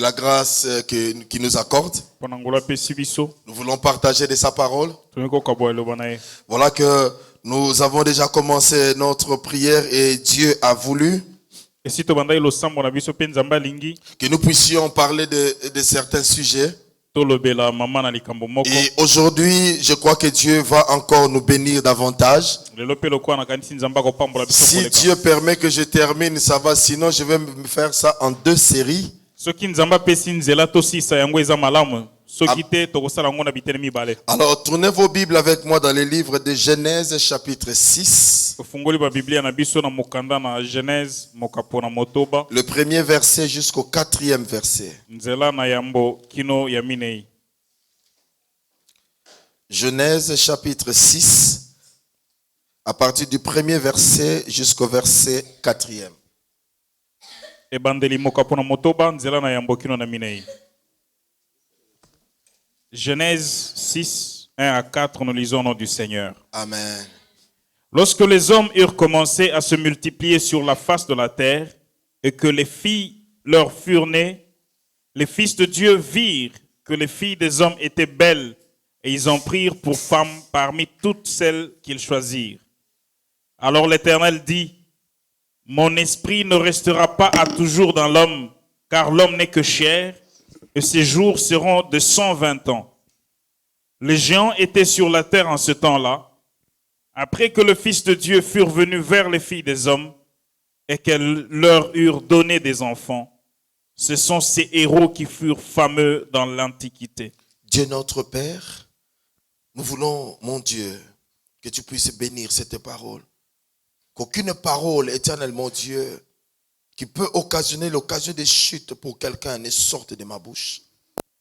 la grâce qu'il nous accorde. Nous voulons partager de sa parole. Voilà que nous avons déjà commencé notre prière et Dieu a voulu que nous puissions parler de certains sujets. Et aujourd'hui, je crois que Dieu va encore nous bénir davantage. Si Dieu permet que je termine, ça va. Sinon, je vais me faire ça en 2 séries. Alors, tournez vos Bibles avec moi dans les livres de Genèse, chapitre 6. Le premier verset jusqu'au 4e verset. Genèse, chapitre 6, à partir du premier verset jusqu'au verset 4e. Genèse 6, 1 à 4, nous lisons au nom du Seigneur. Amen. Lorsque les hommes eurent commencé à se multiplier sur la face de la terre et que les filles leur furent nées, les fils de Dieu virent que les filles des hommes étaient belles et ils en prirent pour femmes parmi toutes celles qu'ils choisirent. Alors l'Éternel dit, « Mon esprit ne restera pas à toujours dans l'homme, car l'homme n'est que chair, et ses jours seront de 120 ans. » Les géants étaient sur la terre en ce temps-là. Après que le Fils de Dieu furent venus vers les filles des hommes et qu'elles leur eurent donné des enfants, ce sont ces héros qui furent fameux dans l'Antiquité. Dieu notre Père, nous voulons, mon Dieu, que tu puisses bénir cette parole. Qu'aucune parole, éternel mon Dieu, qui peut occasionner l'occasion de chute pour quelqu'un ne sorte de ma bouche.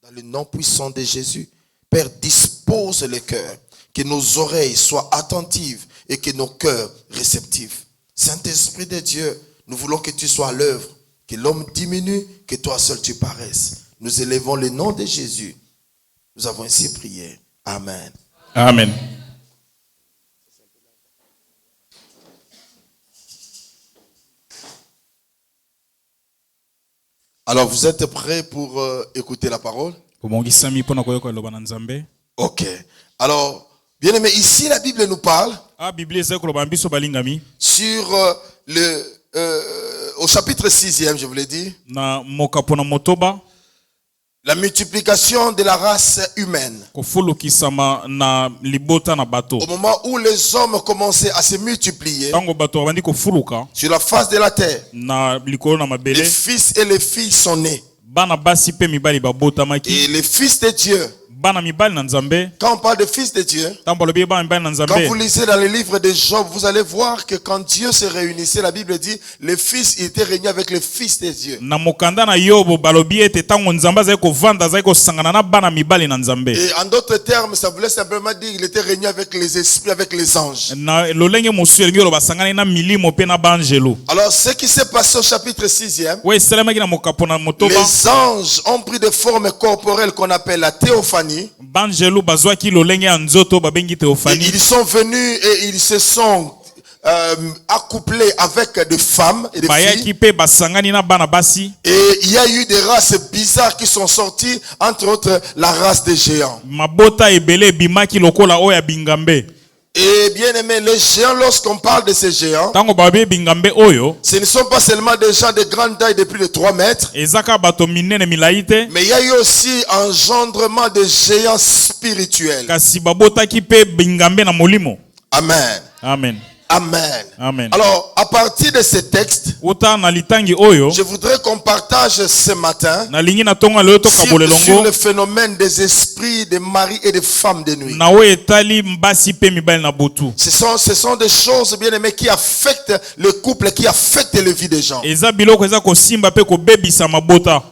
Dans le nom puissant de Jésus, Père, dispose le cœur, que nos oreilles soient attentives et que nos cœurs réceptifs. Saint-Esprit de Dieu, nous voulons que tu sois à l'œuvre, que l'homme diminue, que toi seul tu paraisses. Nous élevons le nom de Jésus. Nous avons ainsi prié. Amen. Amen. Alors, vous êtes prêts pour écouter la parole? Ok. Alors, bien aimé, ici la Bible nous parle sur au chapitre 6e, je vous l'ai dit, la multiplication de la race humaine. Au moment où les hommes commençaient à se multiplier sur la face de la terre, les fils et les filles sont nés. Et les fils de Dieu, quand on parle de fils de Dieu, quand vous lisez dans les livres de Job, vous allez voir que quand Dieu se réunissait, la Bible dit, les fils étaient réunis avec les fils de Dieu. Et en d'autres termes, ça voulait simplement dire qu'il était réuni avec les esprits, avec les anges. Alors, ce qui s'est passé au chapitre 6e, les anges ont pris des formes corporelles qu'on appelle la théophanie. Et ils sont venus et ils se sont accouplés avec des femmes et des filles. Et il y a eu des races bizarres qui sont sorties, entre autres la race des géants. Et bien aimé, les géants, lorsqu'on parle de ces géants, ce ne sont pas seulement des gens de grande taille de plus de 3 mètres, mais il y a eu aussi engendrement de géants spirituels. Amen. Amen. Amen. Amen. Alors, à partir de ce texte, je voudrais qu'on partage ce matin sur le phénomène des esprits des maris et des femmes de nuit. Ce sont des choses, bien aimées, qui affectent le couple, qui affectent la vie des gens.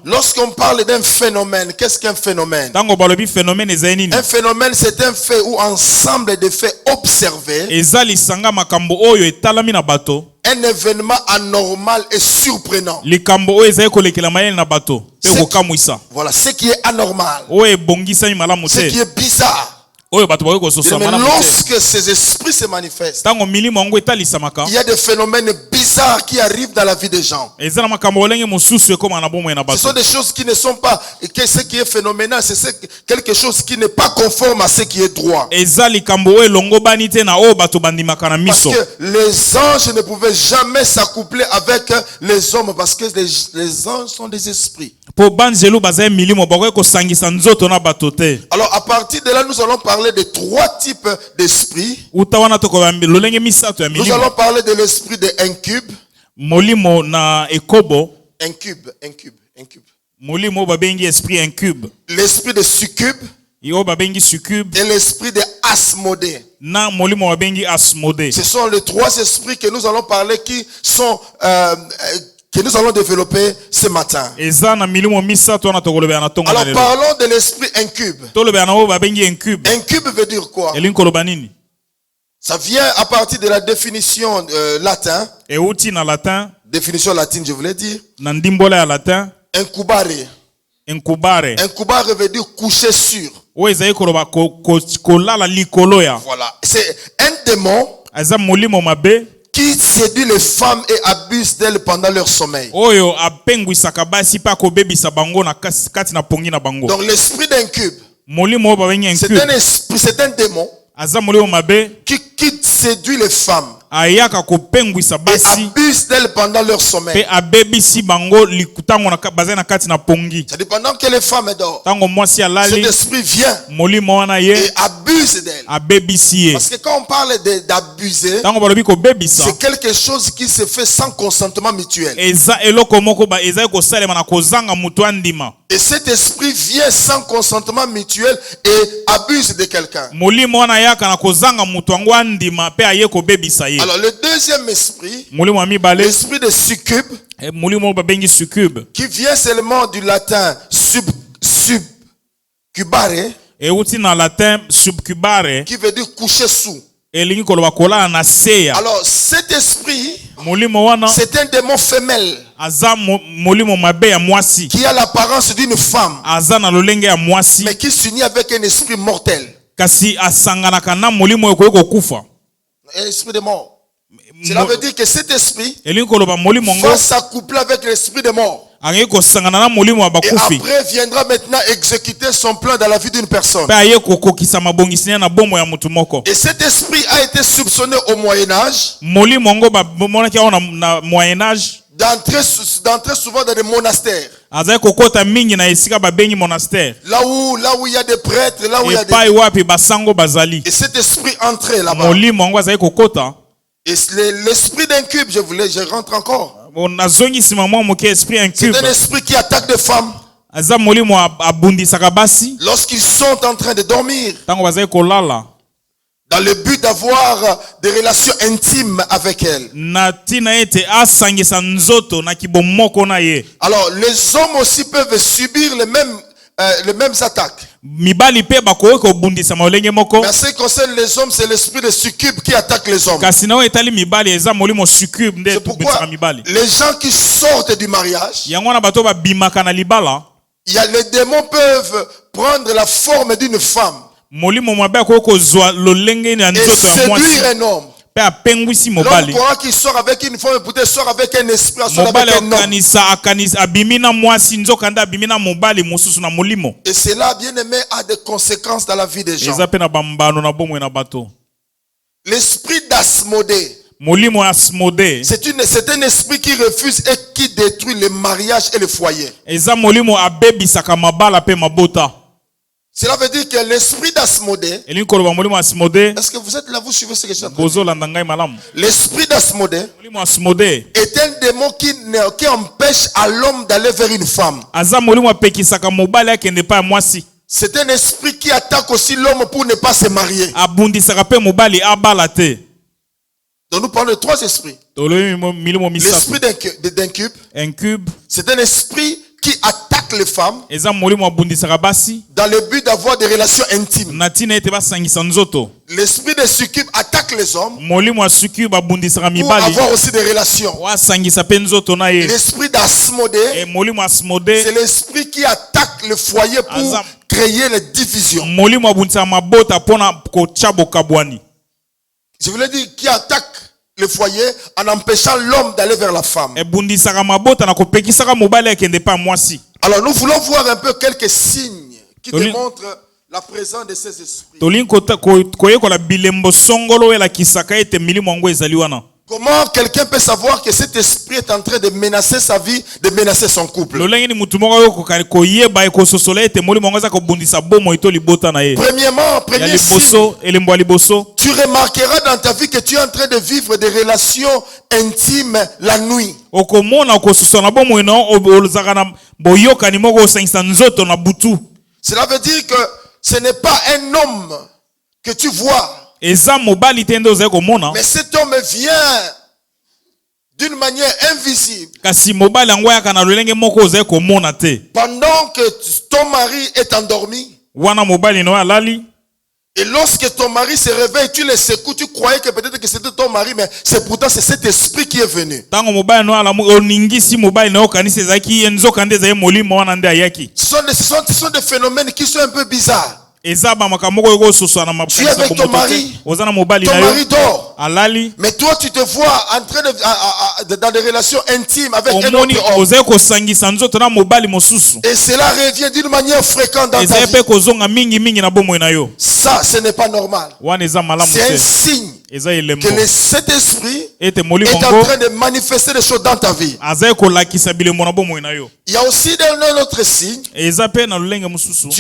Lorsqu'on parle d'un phénomène, qu'est-ce qu'un phénomène? Un phénomène, c'est un fait ou ensemble de faits observés. Un événement anormal et surprenant. Voilà, ce qui est anormal, ce qui est bizarre, oyo bato bakoki Mais kososama na moto. lorsque ces esprits se manifestent, Tango milimo yango etalisamaka, il y a des phénomènes bizarres qui arrivent dans la vie des gens. eza na makambo olenge mosusu ekoma na bomoi na Ce sont bato. des choses qui ne sont pas, ce qui est phénoménal, quelque chose qui n'est pas conforme à ce qui est droit. Eza likambo oyo elongo bani te na oyo bato bandimaka na Parce miso. que les anges ne pouvaient jamais s'accoupler avec les hommes parce que les anges sont des esprits. Po banzelu bazali milimo bakoki kosangisa nzoto na bato te. Alors à partir de là, nous allons parler de 3 types d'esprits. Uta wana tokoba lolenge misato ya Nous milimo. allons parler de l'esprit de incube. Molimo na ekobo, Incube. molimo babengi esprit incube. L'esprit de succube Yo babengi succube, et l'esprit de asmodée. na molimo babengi asmode. Ce sont les 3 esprits que nous allons parler que nous allons développer ce matin. Eza na milimo misato wana tokolobela na tongo na Alors lelo. parlons de l'esprit incube. Tolobela na oyo babengi incube. Incube veut dire quoi? Elingi koloba nini? Ça vient à partir de la définition latin. Euti na latin, Définition latine, je voulais dire. na ndimbola ya latin, Incubare. incubare. Incubare veut dire coucher sur. Oyo ezali koloba kolala likolo ya. Voilà. C'est un démon Eza molimo mabe qui séduit les femmes et abuse d'elles pendant leur sommeil. oyo apengwisaka basi pa kobebisa bango na kati na pongi na bango. Donc l'esprit d'incube, Molimo oyo babengi incube. c'est un démon Aza molimo mabe qui séduit les femmes ayaka kopengwisa et basi abuse d'elles pendant leur sommeil. pe abebisi bango tango bazali na kati na pongi. C'est-à-dire pendant que les femmes dorment, Tango mwasi cet alali, esprit vient molimo wana ye et abuse d'elles. abebisi ye. Parce que quand on parle d'abuser, Tango balobi kobebisa, c'est quelque chose qui se fait sans consentement mutuel. eza eloko moko ezali kosalema na kozanga mutu andima. Et cet esprit vient sans consentement mutuel et abuse de quelqu'un. Molimo wana yaka na kozanga mutu yango andima pe aye kobebisa ye. Alors le deuxième esprit, Molimo ya mibale, l'esprit de succube, molimo babengi succube, qui vient seulement du latin subcubare, euti na latin subcubare, qui veut dire coucher sous. elingi koloba kolala na seya. Alors cet esprit, Molimo wana c'est un démon femelle aza molimo mabe ya mwasi, qui a l'apparence d'une femme, aza na lolenge ya mwasi, mais qui s'unit avec un esprit mortel, kasi asanganaka na molimo oyo kokufa. un esprit de mort. Cela veut dire que cet esprit Elingi koloba molimo ngo va s'accoupler avec l'esprit de mort. angi kosangana na molimo ya Et bakufi après viendra maintenant exécuter son plan dans la vie d'une personne. pe aye kokokisa mabongisi na bomo ya mutu moko. Et cet esprit a été soupçonné au Moyen-Âge, Molimo ngo bamonaki awo na moyen-âge, d'entrer souvent dans des monastères. azali kokota mingi na esika babengi monastère, Là où il y a des prêtres, là où il y a des... epai wapi basango bazali. Et cet esprit entrait là-bas. Molimo ngo azali kokota. Et l'esprit d'incube, je rentre encore. Nazongisima mwa moke esprit incube. C'est un esprit qui attaque des femmes Aza molimo abundisaka basi lorsqu'ils sont en train de dormir, tango bazali kolala dans le but d'avoir des relations intimes avec elles. na tina ete asangisa nzoto na kibomoko na ye. Alors les hommes aussi peuvent subir les mêmes attaques. Mibali pe bakoki kobundisama olenge moko. Mais en ce qui concerne les hommes, c'est l'esprit de succube qui attaque les hommes. Kasi na etali mibali eza molimo succube nde C'est pourquoi tobundisaka mibali. les gens qui sortent du mariage, Yango na bato babimaka na libala, les démons peuvent prendre la forme d'une femme molimo mabe akoki kozwa lolenge na et nzoto ya mwasi séduire un homme. pe apengwisi L'homme mobali. croit qu'il sort avec une femme et peut-être sort avec un esprit, sort Mobali avec un homme. akanisa abimi na mwasi nzoka nde abimi na mobali mosusu na molimo. Et cela, bien aimé, a des conséquences dans la vie des gens. Eza pe na bambano na bomoi na bato. L'esprit d'Asmodée, Molimo Asmode, c'est un esprit qui refuse et qui détruit le mariage et le foyer. eza molimo abebisaka mabala pe mabota. Cela veut dire que l'esprit d'Asmodée, Elingi koloba molimo Asmode, est-ce que vous êtes là, vous suivez ce que je suis en train de dire? bozolanda ngai malamu. L'esprit d'Asmodée Molimo Asmode est un démon qui empêche à l'homme d'aller vers une femme. aza molimo apekisaka mobali akende pa ya mwasi. C'est un esprit qui attaque aussi l'homme pour ne pas se marier. Abundisaka pe mobali abala te. Donc nous parlons de 3 esprits. Toloyi milimo misato. L'esprit d'incube, Incube c'est un esprit qui attaque les femmes eza molimo abundisaka basi dans le but d'avoir des relations intimes. na tina ete basangisa nzoto. L'esprit de succube attaque les hommes Molimo ya suki babundisaka pour mibali avoir aussi des relations. wasangisa pe nzoto na ye. L'esprit d'Asmodée, Molimo Asmode c'est l'esprit qui attaque le foyer pour créer les divisions. Je voulais dire qui attaque le foyer en empêchant l'homme d'aller vers la femme. Alors nous voulons voir un peu quelques signes qui démontrent la présence de ces esprits. Comment quelqu'un peut savoir que cet esprit est en train de menacer sa vie, de menacer son couple? Premièrement, premier signe, tu remarqueras dans ta vie que tu es en train de vivre des relations intimes la nuit. Cela veut dire que ce n'est pas un homme que tu vois. Mais cet homme vient d'une manière invisible. Pendant que ton mari est endormi. Et lorsque ton mari se réveille, tu le secoues, tu croyais que peut-être que c'était ton mari, mais pourtant c'est cet esprit qui est venu. Ce sont des phénomènes qui sont un peu bizarres. Tu es avec ton mari dort. Mais toi tu te vois en train de dans des relations intimes avec un autre homme. Et cela revient d'une manière fréquente dans ta vie. Ça, ce n'est pas normal. C'est un signe que cet esprit est en train de manifester des choses dans ta vie. Il y a aussi un autre signe. Tu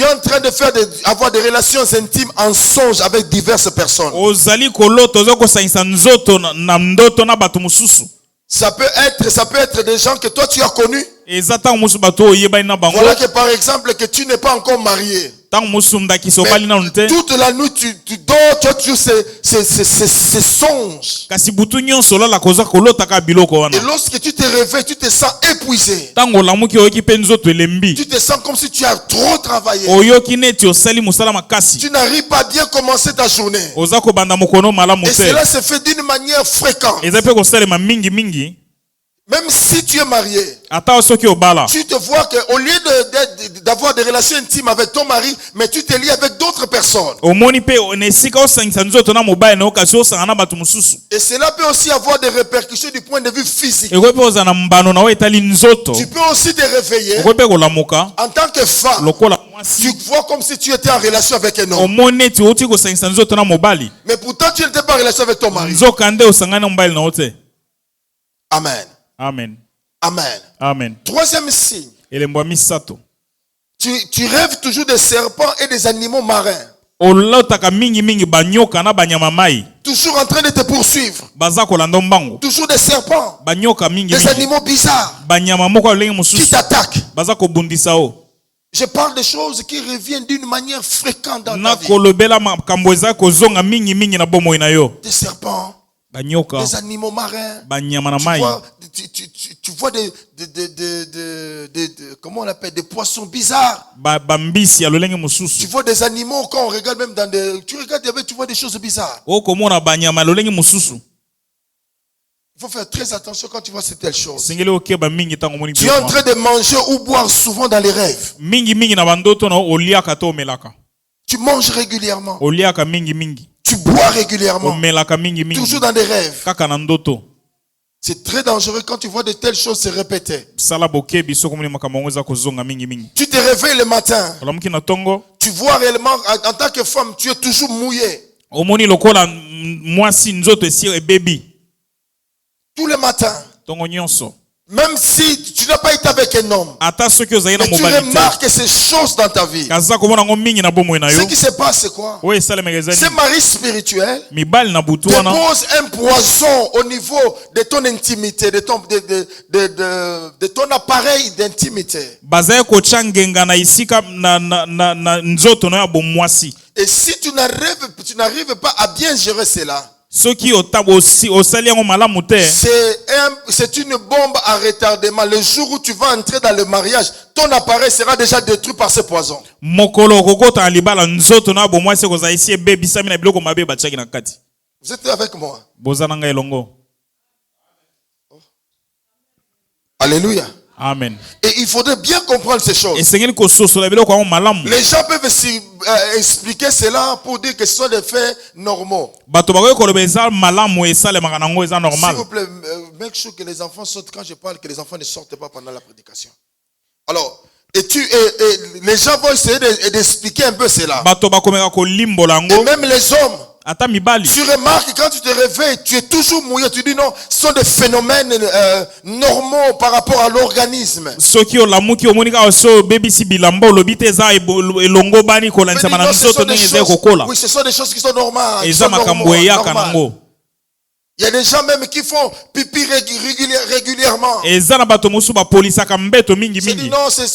es en train de avoir des relations intimes en songe avec diverses personnes. Ça peut être des gens que toi tu as connus. Voilà que par exemple que tu n'es pas encore marié. Mais toute la nuit tu dors, tu as toujours ces songes. Et lorsque tu te réveilles, tu te sens épuisé. Tu te sens comme si tu as trop travaillé. Tu n'arrives pas à bien commencer ta journée. Et cela se fait d'une manière fréquente. Même si tu es marié, tu te vois qu'au lieu d'avoir des relations intimes avec ton mari, mais tu te lies avec d'autres personnes. Et cela peut aussi avoir des répercussions du point de vue physique. Tu peux aussi te réveiller en tant que femme. Tu vois comme si tu étais en relation avec un homme. Mais pourtant tu n'étais pas en relation avec ton mari. Amen. Amen. Amen. Amen. Troisième signe. Tu rêves toujours des serpents et des animaux marins. Toujours en train de te poursuivre. Toujours des serpents. Des animaux bizarres qui t'attaquent. Je parle de choses qui reviennent d'une manière fréquente dans ta vie. Des serpents. Des animaux marins. Tu vois comment on appelle, des poissons bizarres. Tu vois des animaux quand on regarde même dans des... Tu regardes, tu vois des choses bizarres. Il faut faire très attention quand tu vois ces telles choses. Tu es en train de manger ou boire souvent dans les rêves. Tu manges régulièrement. Tu bois régulièrement. Toujours dans des rêves. C'est très dangereux quand tu vois de telles choses se répéter. Tu te réveilles le matin. Tu vois réellement, en tant que femme, tu es toujours mouillé. Tous les matins. Même si tu n'as pas été avec un homme, mais tu remarques ces choses dans ta vie. Ce qui se passe, c'est quoi? Ce mari spirituel dépose un poison au niveau de ton intimité, de ton appareil d'intimité. Et si tu n'arrives pas à bien gérer cela, c'est une bombe à retardement. Le jour où tu vas entrer dans le mariage, ton appareil sera déjà détruit par ce poison. Vous êtes avec moi? Alléluia. Amen. Et il faudrait bien comprendre ces choses. Esengeli kososola biloko yango malamu. Les gens peuvent expliquer cela pour dire que ce sont des faits normaux. Bato bakoki koloba eza malamu esalemaka nango eza S'il normal. vous plaît, make sure que les enfants sortent quand je parle, que les enfants ne sortent pas pendant la prédication. Alors, et les gens vont essayer d'expliquer un peu cela. Bato bakomeka kolimbola Et yango. même les hommes. Ata mibali. Tu remarques quand tu te réveilles, tu es toujours mouillé. Tu dis non, ce sont des phénomènes normaux par rapport à l'organisme. Soki olamuki omonika oso bebisi bilamba olobi te eza elongo bani kolanisama na nzoto ndenge eza kokola. Oui, ce sont des choses qui sont normales. Eza makambo eyaka nango. Il y a des gens même qui font pipi régulièrement. Eza na bato mosusu bapolisaka mbeto mingi Je dis mingi. non, c'est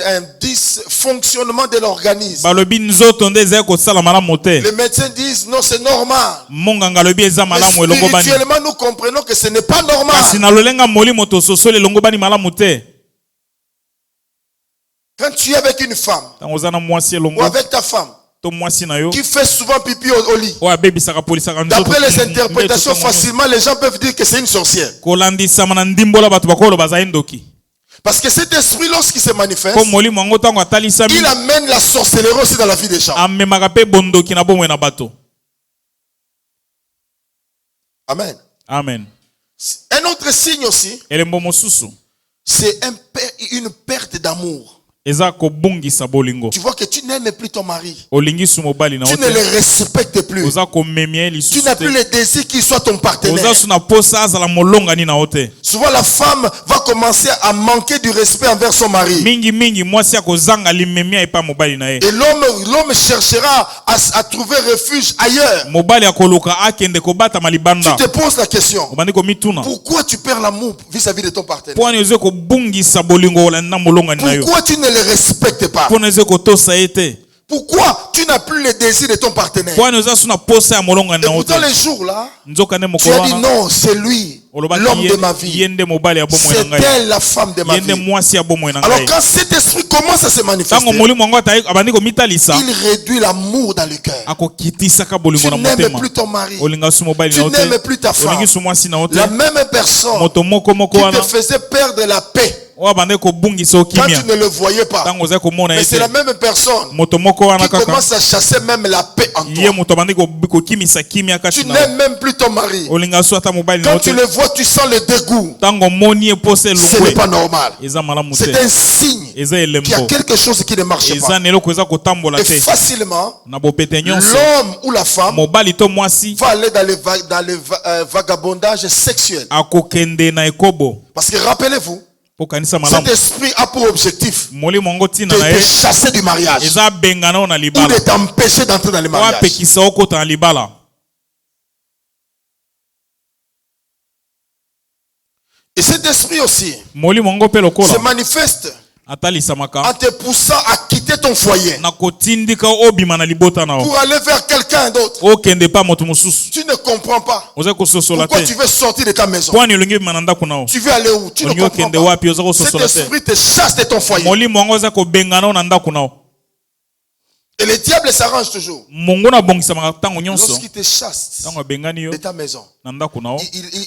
un dysfonctionnement de l'organisme. Balobi nzoto nde eza kosala malamu te. Les médecins disent non, c'est normal. Monganga lobi eza Mais malamu elongo bani. spirituellement, nous comprenons que ce n'est pas normal. Kasi na lolenga molimo tososoli elongo bani malamu te. Quand tu es avec une femme Tango oza na mwasi ou elongo avec ta femme to mwasi na yo qui fait souvent pipi au lit, oyo abebisaka polisaka nzoto. d'après les interprétations, facilement les gens peuvent dire que c'est une sorcière. kolandisama na ndimbola bato bakoloba bazali ndoki. Parce que cet esprit, lorsqu'il se manifeste, Po molimo yango tango atalisami il amène la sorcellerie aussi dans la vie des gens. amemaka pe bondoki na bomoi na bato. Amen. Amen. Un autre signe aussi, Elembo mosusu c'est une perte d'amour. eza kobungisa bolingo. Tu vois que tu n'aimes plus ton mari. Olingisi mobali na Tu ne ote. le respectes plus. Oza komemia Tu lisusu n'as plus te. le désir qu'il soit ton partenaire. Oza suna posa azala molonga ni na ote. Souvent la femme va commencer à manquer du respect envers son mari. Mingi mingi mwasi akozanga limemia epa mobali na ye. Et l'homme cherchera à trouver refuge ailleurs. Mobali akoluka akende kobata Tu malibanda. te poses la question. Obandi komituna. Pourquoi tu perds l'amour vis-à-vis de ton partenaire? Pwani oze kobungisa bolingo olanda molonga ni na yo. Pourquoi tu ne le respectes pas? Pwani oze kotosa ete. Pourquoi tu n'as plus le désir de ton partenaire? Pwani oza suna posa ya molonga ni Et na ote. pourtant les jours là, Nzoka ne tu as dit mokolo wana. non, c'est lui, l'homme de ma vie. Yende mobali ya bomoi na C'est ngai. elle la femme de ma Yende vie. mwasi ya bomoi na Alors ngai. quand cet esprit commence à se Tango manifester, molimo yango abandi komitalisa. il réduit l'amour dans le cœur. Akokitisaka Tu bolingo na n'aimes motema. plus ton mari. Olinga su mobali Tu na ote. n'aimes plus ta femme. Olingi su mwasi na ote. La même personne Moto moko qui wana. te faisait perdre la paix Oyo abandi kobungisa quand okimia. tu ne le voyais pas. Tango oza komona Mais c'est la ete. même personne Moto moko wana qui kaka. commence à chasser même la paix en Ye toi. moto abandi kokimisa kimia Tu kati na. n'aimes même plus ton mari. Olinga su ata mobali na Quand tu ote. le vois, tu sens le dégoût. Tango moni epose Ce n'est elongwe. pas normal. Eza malamu C'est te. un signe Eza qu'il y a elembo. quelque chose qui ne marche Eza pas. na eloko eza kotambola Et te. facilement, Na bopete nyonso. l'homme ou la femme Mobali to mwasi va aller dans le vagabondage sexuel. akokende na ekobo. Parce que rappelez-vous, Po kanisa cet malamu. esprit a pour objectif Molimo yango tina de na te ye. chasser du mariage Eza bengana o na ou libala. de t'empêcher d'entrer dans le mariage. Wapekisa okota na libala. Et cet esprit aussi Molimo yango pe se lokola manifeste atalisamaka en te poussant à quitter ton foyer na kotindika obima na libota na o. pour aller vers quelqu'un d'autre. Okende pa moto mosusu. Tu ne comprends pas. Oza kososola Pourquoi te. tu veux sortir de ta maison? Kwani olingi bima na ndako na o. Tu veux aller où? Tu ne Olingi comprends okende pas. wapi oza Cet kososola te. esprit te chasse de ton foyer. Molimo yango oza kobengana o na ndako na o. Et le diable s'arrange toujours. Mungu na bongisamaka tango nyonso. Lorsqu'il te chasse Tango abengani yo de ta maison, na ndako na o.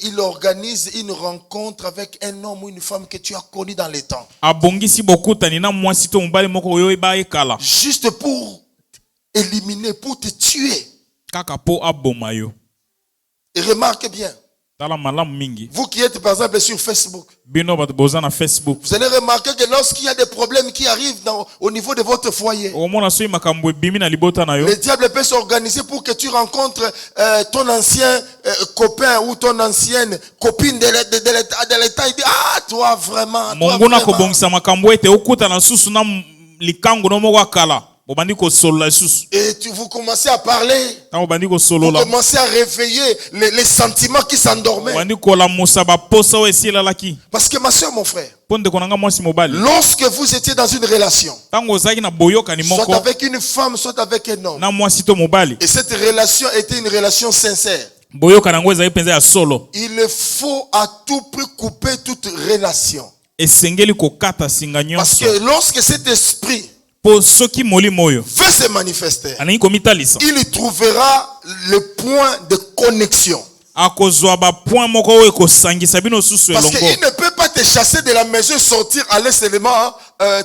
il organise une rencontre avec un homme ou une femme que tu as connu dans les temps. Abongisi bokutani na mwasi to mobali moko oyo eba ekala. Juste pour éliminer, pour te tuer. Kaka po aboma yo. Et remarquez bien, Tala malamu mingi. vous qui êtes par exemple sur Facebook, Bino bato boza na Facebook. vous allez remarquer que lorsqu'il y a des problèmes qui arrivent au niveau de votre foyer, Omona soyi makambo ebimi na libota na yo. le diable peut s'organiser pour que tu rencontres ton ancien copain ou ton ancienne copine de l'état. Il dit, ah, toi vraiment. Mungu na kobongisa makambo ete okuta na susu na likango no moko akala. Obandi ko solola susu. Et vous commencez à parler. Tango bandi ko Vous solola. commencez à réveiller les sentiments qui s'endormaient. Obandi ko la musaba posa o esilalaki. Parce que ma soeur, mon frère, Ponde konanga mwasi mobali. lorsque vous étiez dans une relation, Tango ozaki na boyokani soit moko avec une femme, soit avec un homme, na mwasi to mobali. et cette relation était une relation sincère, Boyokana ngo ezali penza ya solo. il faut à tout prix couper toute relation. Esengeli kokata singa Parce nyonso. que lorsque cet esprit Po soki molimo oyo veut se manifester, alingi komitalisa. il y trouvera le point de connexion. Akozwa ba point moko oyo kosangisa bino susu Parce elongo. qu'il ne peut pas te te chasser de la maison et sortir, aller seulement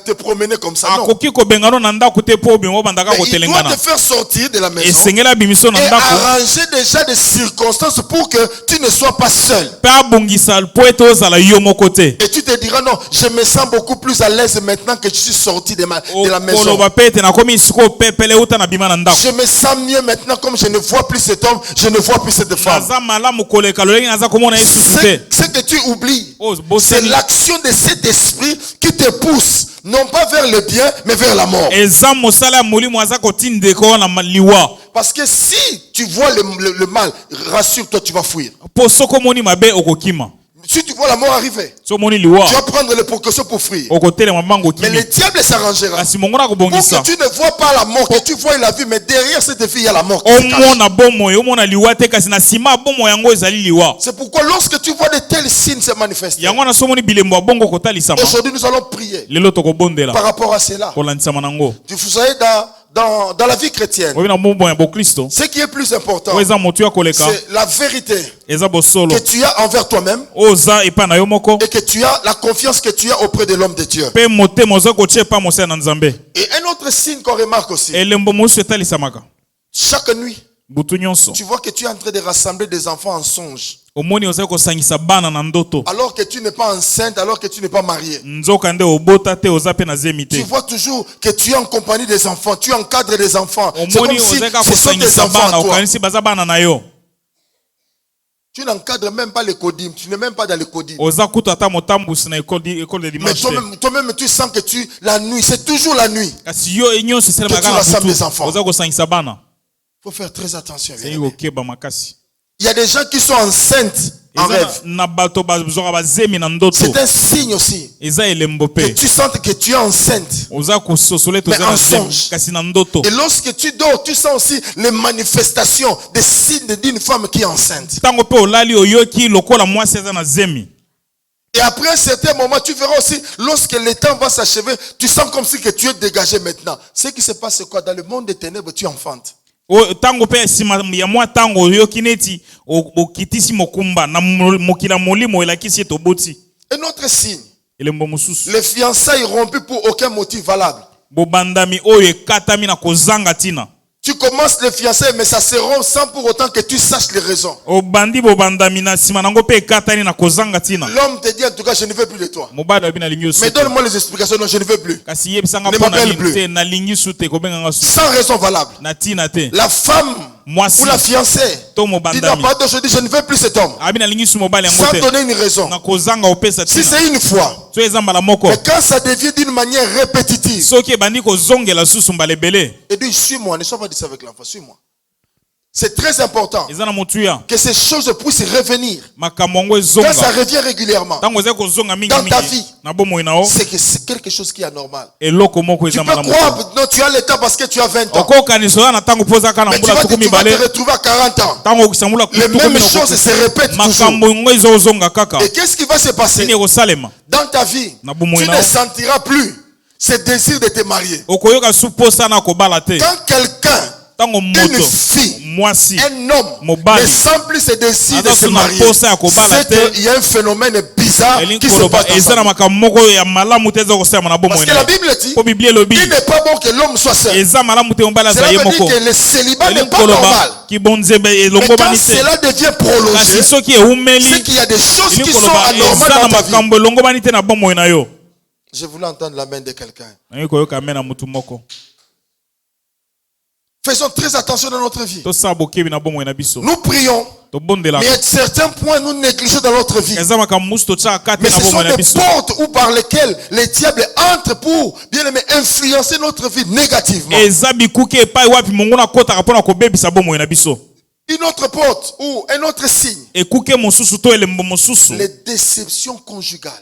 te promener comme ça. Non. akoki kobengano na ndako te po obima obandaka Mais il doit kotelengana te faire sortir de la maison esengeli abimiso na et ndako arranger déjà des circonstances pour que tu ne sois pas seul. mpe abongisa po ete ozala yo moko te Et tu te diras, non, je me sens beaucoup plus à l'aise maintenant que je suis sorti de la maison. okoloba mpe ete nakomi sikoyo pepele uta na bima na ndako Je me sens mieux maintenant comme je ne vois plus cet homme, je ne vois plus cette femme. naza malamu koleka lolenge naza komona ye susu te Ce que tu oublies, Oh, c'est bosani l'action de cet esprit qui te pousse, non pas vers le bien, mais vers la mort. eza mosala ya molimo aza kotindeka na liwa Parce que si tu vois le mal, rassure-toi, tu vas fuir. po soko omoni mabe okokima Si tu vois la mort arriver, so omoni liwa tu vas prendre les précautions pour fuir. okotelema mbango Mais okimi le diable s'arrangera kasi mongo pour nakobongisa que tu ne vois pas la mort, que tu vois la vie, mais derrière cette vie, il y a la mort qui se cache. omona bomoi omona liwa te kasi na nsima ya bomoi yango ezali liwa C'est pourquoi lorsque tu vois de tels signes se manifester, yango wana so omoni bilembo ya bongo kotalisama aujourd'hui nous allons prier lelo tokobondela par rapport à cela. kolandisama nango Vous savez, dans la vie chrétienne, oyebi na bomoi ya bokristo ce qui est plus important, oyo eza motu ya koleka c'est la vérité eza bosolo que tu as envers toi-même oyo oza epai na yo moko et que tu as la confiance que tu as auprès de l'homme de Dieu. mpe motema oza kotia epai mosala na nzambe Et un autre signe qu'on remarque aussi, elembo mosusu etalisamaka chaque nuit, butu nyonso tu vois que tu es en train de rassembler des enfants en songe. omoni ozali kosangisa bana na ndoto Alors que tu n'es pas enceinte, alors que tu n'es pas marié. nzoka nde obota te oza mpe na zemi te Tu vois toujours que tu es en compagnie des enfants, tu encadres des enfants. C'est omoni comme si ozali kaka ce sont tes kosangisa enfants bana à toi. okanisi baza bana na yo Tu n'encadres même pas les codim, tu n'es même pas dans les codim. oza kutu ata motambusi na école de Mais dimanche te toi-même, tu sens que la nuit, c'est toujours la nuit. kasi yo nyonso esalemaka Que tu na rassembles les butu enfants. oza kosangisa bana Il faut faire très attention. sengi kokeba makasi Il y a des gens qui sont enceintes en eza rêve. na bato bazwaka bazemi na ndoto C'est un signe aussi eza elembo que mpe tu sentes que tu es enceinte. oza kososola ete Mais oza na en zemi songe. kasi na ndoto Et lorsque tu dors, tu sens aussi les manifestations des signes d'une femme qui est enceinte. ntango mpe olali oyoki lokola mwasi aza na zemi Et après un certain moment, tu verras aussi, lorsque le temps va s'achever, tu sens comme si que tu es dégagé maintenant. Ce qui se passe, c'est quoi? Dans le monde des ténèbres, tu enfantes. ntango mpe nsima ya mwa ntango oyoki neti okitisi mokumba na mokila molimo elakisi ete oboti Un autre signe, elembo mosusu les fiançailles rompues pour aucun motif valable. bobandami oyo ekatami na kozanga ntina Tu commences les fiançailles, mais ça se rompt sans pour autant que tu saches les raisons. obandi bobandami na nsima nango mpe ekatani na kozanga ntina L'homme te dit en tout cas, je ne veux plus de toi. mobali abi nalingi yo Mais su te donne-moi les explications, non, je ne veux plus. kasi yebisanga Ne mpo m'appelle nalingi plus. te nalingi su te kobenganga su Sans raison valable. na ntina te La femme mwasi ou la fiancée to dit non, mobandami pas d'aujourd'hui, je ne veux plus cet homme. abi nalingi su mobali yango Sans te donner une raison. na kozanga opesa Si ntina c'est une fois, so eza mbala moko mais quand ça devient d'une manière répétitive, soki ebandi kozongela susu mbala ebele et dit, suis-moi, ne sois pas dit ça avec l'enfant, suis-moi. C'est très important eza na motuya que ces choses puissent revenir. makambo yango Quand ça ezonga revient régulièrement, ntango eza kozonga Dans ta vie. mingimingi na bomoi na o c'est que c'est quelque chose qui est anormal. eloko moko Tu eza peux malamu croire, non, tu as le temps parce que tu as 20 ans. okokanisa oza na ntango mpo ozaka na Mais tu mbula vas, tuku tu vas te mibale retrouver à 40 ans. ntango okisambula Les mêmes choses se répètent toujours. makambo yango ezozonga kaka Et qu'est-ce qui va se passer nini ekosalema dans ta vie? Na bomoi Tu na ne o. sentiras plus ce désir de te marier. okoyoka su posa na kobala te Quand quelqu'un, ntango une moto fille, mwasi un homme Mobali. ne sent plus ce désir de Aza se suna marier, posa ya kobala c'est te. qu'il y a un phénomène bizarre elingi qui se koloba passe dans eza sa na vie. makambo moko ya malamu te eza kosalema na Parce bomoi que na la ye Bible dit, mpo biblia elobi il n'est pas bon que l'homme soit seul. eza malamu te mobali Cela aza ye veut dire moko que le célibat n'est elingi pas normal. koloba kibonzembe Mais elongobani quand te cela devient kasi prolongé, soki eumeli c'est qu'il y a des choses elingi qui sont koloba eza anormales na dans ta vie. makambo elongobani te na bomoi na yo Je voulais entendre la main de quelqu'un. nangi koyoka me na mutu moko Faisons très attention dans notre vie. tosala bokebi na bomoi na biso Nous prions, mais il y tobondelaka a certains points nous négligeons dans notre vie. eza makambo mosusu totiaka kate Mais na ce sont bomoi na des biso portes où par lesquelles les diables entrent pour, bien aimé, influencer notre vie négativement. eza bikuke epai wapi mongo nakotaka mpo na kobebisa bomoi na biso Une autre porte ou un autre signe, ekuke mosusu to elembo mosusu les déceptions conjugales.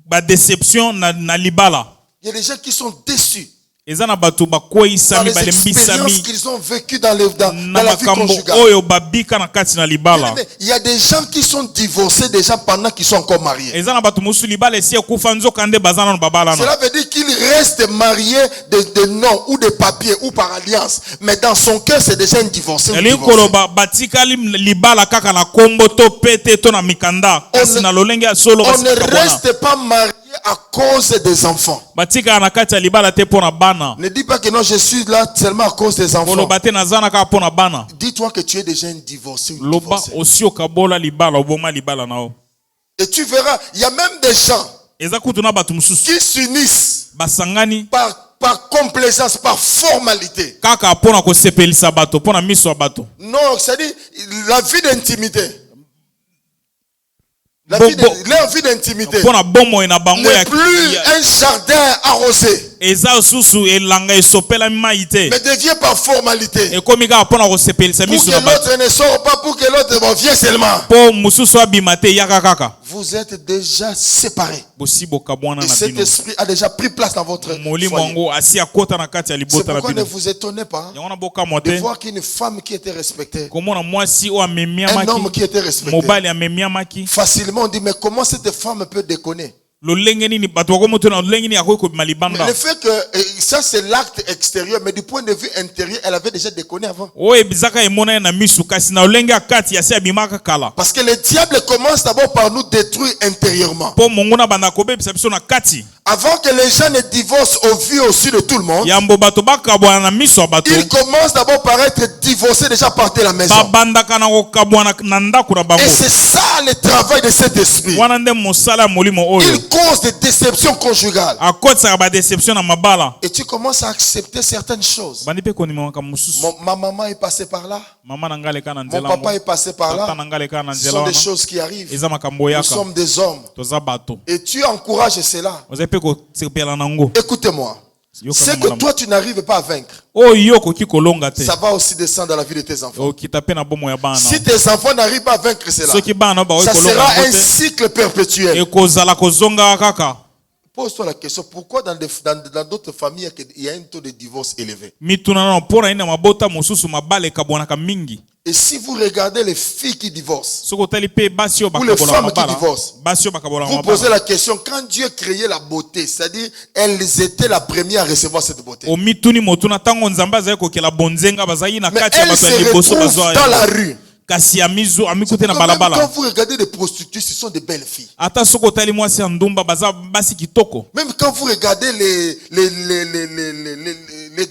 badéception na libala Il y a des gens qui sont déçus. Ezana bato bakwei Dans sami les expériences balembisami qu'ils ont vécues dans la na vie makambo conjugale. oyo babika na kati na libala. Mais il y a des gens qui sont divorcés déjà pendant qu'ils sont encore mariés. Ezana bato musu libala esi ekufa nzoka nde bazana no babala Cela na. veut dire qu'ils restent mariés de nom ou de papier ou par alliance. Mais dans son cœur, c'est déjà un divorcé. Eli koloba batikali libala kaka na kombo to pete to na mikanda kasi na lolenge ya solo On ne basika bona. reste pas marié à cause des enfants. Batika na kati ya libala te pona bana. Ne dis pas que non, je suis là seulement à cause des enfants. Koloba te nazana kaka pona bana. Dis-toi que tu es déjà un divorcé ou Loba divorcé. osi okabola libala oboma libala nao. Et tu verras, il y a même des gens Eza kutu na bato mususu qui s'unissent basangani par complaisance, par formalité. kaka pona kosepelisa bato pona miso ya bato. Non, c'est-à-dire la vie d'intimité. Leur Vie d'intimité pona bomo na bango n'est ya plus un jardin arrosé, eza susu elanga esopela mai te mais devient par formalité. ekomi kaka pona kosepelisa Pour miso que na bato l'autre ne sorte pas, pour que l'autre vienne seulement. po mosusu abima te yaka kaka Vous êtes déjà séparés. bosi bokabwana Et na cet bino esprit a déjà pris place dans votre molimo foyer. yango asi akota na kati ya C'est libota na pourquoi ne bino vous étonnez pas yango na bokamwa de te voir qu'une femme qui était respectée, komona mwasi oyo un homme amemiamaki qui était respecté, mobali amemiamaki facilement on dit mais comment cette femme peut déconner? lolenge nini bato bakomotona lolenge nini akoki kobima Mais libanda le fait que ça c'est l'acte extérieur, mais du point de vue intérieur, elle avait déjà déconné avant. oyo ebizaka emona ye na misu kasi na lolenge ya kati yasi abimaka kala Parce que le diable commence d'abord par nous détruire intérieurement. mpo mongo na banda kobebisa biso na kati Avant que les gens ne divorcent au vu aussi de tout le monde, yambo bato bakabwana na miso ya bato ils commencent d'abord par être divorcés déjà par la maison. babandaka na kokabwana na ndako na bango Et c'est ça le travail de cet esprit. wana nde mosala ya molimo oyo Il cause des déceptions conjugales. akotisaka badeception na mabala Et tu commences à accepter certaines choses. bandi mpe konimamaka mosusu Ma maman est passée par là. mama na ngai aleka na Mon nzela papa yango est passé par tata là. na ngai aleka na Ce nzela sont des wana choses qui arrivent. eza makambo Nous oyaka sommes des hommes. toza bato Et tu encourages cela. oza mpe kosepela nango Écoutez-moi. Ce que toi tu n'arrives pas à vaincre, oyo yo okoki kolonga te ça va aussi descendre dans la vie de tes enfants. okita mpe na bomo ya bana Si tes enfants n'arrivent pas à vaincre cela, soki bana no bakoki ça kolonga sera yango un te cycle perpétuel. ekozala kozonga kaka Pose-toi la question, pourquoi dans d'autres familles il y a un taux de divorce élevé? mituna nano mpo na ye na mabota mosusu mabala ekabwanaka mingi Et si vous regardez les filles qui divorcent, soki otali mpe basi oyo Ou les bakabolaka femmes qui mabala divorcent. basi oyo bakabolaka vous posez mabala la question, quand Dieu créait la beauté, c'est-à-dire elles étaient la première à recevoir cette beauté. omituni motuna ntango nzambe azali kokela bonzenga bazali na Mais kati ya elles bato ya se liboso retrouvent bazwa dans la yango rue. kasi amikute na Même balabala quand vous regardez des prostituées, ce sont des belles filles. ata soki otali mwasi ya ndumba baza basi kitoko Même quand vous regardez les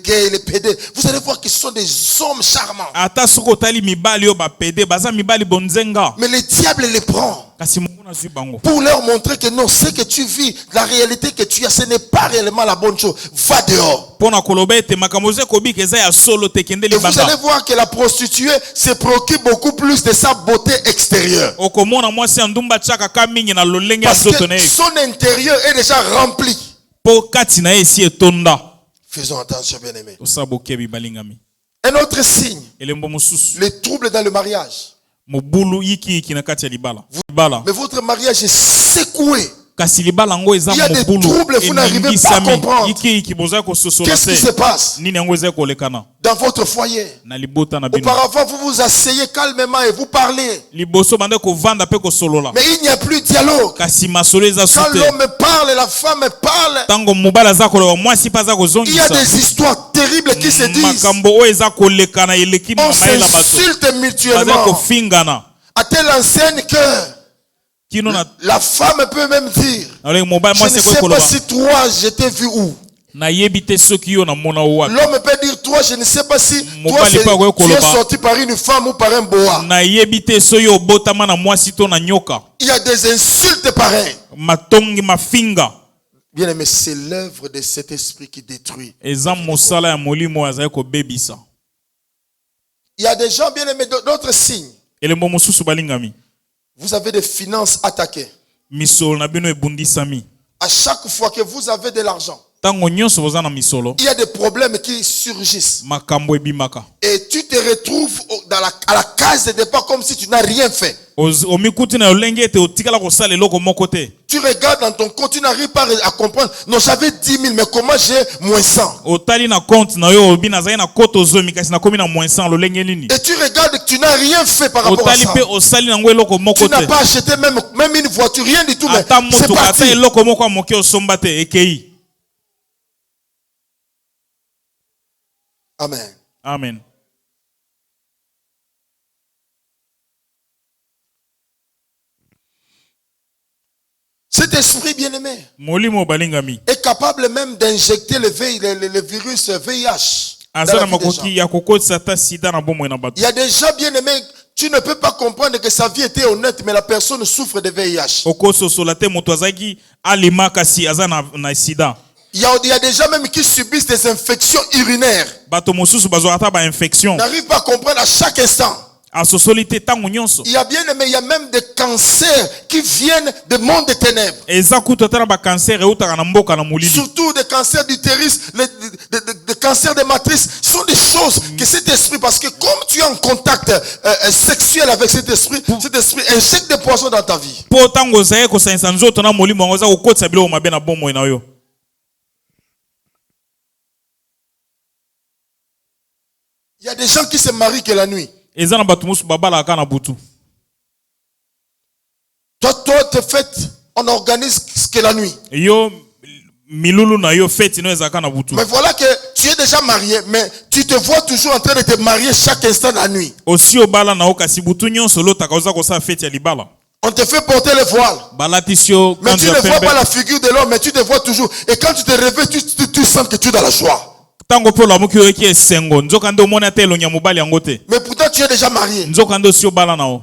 gays, les pédés, vous allez voir que ce sont des hommes charmants. ata soki otali mibali oyo bapede baza mibali bonzenga Mais le diable les prend kasi mungu nazwi bango pour leur montrer que non, ce que tu vis, la réalité que tu as, ce n'est pas réellement la bonne chose. Va dehors. mpo na koloba ete makambo ozo ekobika eza ya solo te kende Et vous allez libanda voir que la prostituée se préoccupe beaucoup plus de sa beauté extérieure. okomona mwasi ya ndumba tiaka ka mingi na lolenge ya Parce nzoto na que ye son intérieur est déjà rempli. mpo kati na ye esi etonda Faisons attention, bien-aimés. tosala bokebi balingami Un autre signe, elembo mosusu les troubles dans le mariage. mobulu yikiyiki na kati ya libala Mais votre mariage est secoué. kasi libala yango eza Il y a des mobulu troubles, vous n'arrivez pas à eningisami comprendre. yikiyiki bozali kososola Qu'est-ce qui se te passe nini yango ezali kolekana dans votre foyer? na libota na bino Auparavant, vous vous asseyez calmement et vous parlez. liboso bande kovanda mpe kosolola Mais il n'y a plus de dialogue. kasi masolo eza su Quand te l'homme parle, la femme parle. ntango mobali aza koloba mwasi mpe aza Il y a kozongisa des histoires terribles qui se disent. makambo oyo eza kolekana eleki On mayela bato s'insulte bazali mutuellement. kofingana À telle enseigne que kino na la femme peut même dire, aleki mobali je ne mwasi ekoki sais pas koloba si toi, je t'ai vu où. nayebi te soki yo namona wo wapi L'homme peut dire, toi, je ne sais pas si toi, Mobali pa koki tu es koloba. sorti par une femme ou par un boa. nayebi te soki obotama na mwasi to na nyoka Il y a des insultes pareilles. matongi mafinga Bien aimé, c'est l'œuvre de cet esprit qui détruit. eza mosala ya molimo oyo azali kobebisa Il y a des gens, bien aimés, d'autres signes. elembo mosusu balingami Vous avez des finances attaquées. misolo na bino ebundisami À chaque fois que vous avez de l'argent, Tango nyonso boza na misolo, il y a des problèmes qui surgissent. makambo ebimaka. Et tu te retrouves à la case de départ comme si tu n'as rien fait. Omikuti na olenge ete otikala kosala eloko moko te. Tu regardes dans ton compte, tu n'arrives pas à comprendre. Non, j'avais 10 000, mais comment j'ai moins 100? Otali na compte na yo obi na zai na koto zomi kasi na komi na moins 100 lolenge nini. Et tu regardes que tu n'as rien fait par rapport à Otali ça. pe osali na ngo eloko moko Tu n'as te. pas acheté même une voiture, rien du tout, mais Ata c'est moto ata parti. eloko moko amoki osomba te ekei. Amen. Amen. Cet esprit bien-aimé Molimo balingami. est capable même d'injecter le virus VIH. dans Azana la vie des gens. makoki ya kokotisa ta sida na bomo na Il bato. y a des gens bien-aimés, tu ne peux pas comprendre que sa vie était honnête, mais la personne souffre de VIH. Okoso solate moto azaki alima kasi azana na sida. Il y a des gens même qui subissent des infections urinaires. Bato mosusu bazwa ata ba infection. N'arrivent pas à comprendre à chaque instant. Asosolite tango nyonso. Il y a bien aimé, il y a même des cancers qui viennent du monde des ténèbres. Eza kuta tala ba cancer eutaka na mboka na mulili. Surtout des cancers d'utérus, des cancers de matrice, sont des choses que cet esprit, parce que comme tu es en contact sexuel avec cet esprit injecte des poisons dans ta vie. Po tango zaye ko sanisa nzoto na molimo ngoza kokotisa biloko mabe na bomo na yo. Il y a des gens qui se marient que la nuit. Eza na bato musu babala kana butu. Toi, te fêtes, on organise que la nuit. Yo milulu na yo feti no eza kana butu. Mais voilà que tu es déjà marié, mais tu te vois toujours en train de te marier chaque instant la nuit. Osi obala na okasi butu nyonso lota kauza ko sa feti ya libala. On te fait porter le voile. Balatisio Mais tu kandu ne ya vois pas pembe. la figure de l'homme, mais tu te vois toujours. Et quand tu te réveilles, tu sens que tu es dans la joie. Tango polo amuki yo eki esengo nzoka ndo mona te elonya mobali yango te. Mais pourtant, tu es déjà marié. Nzoka ndo si obala na o.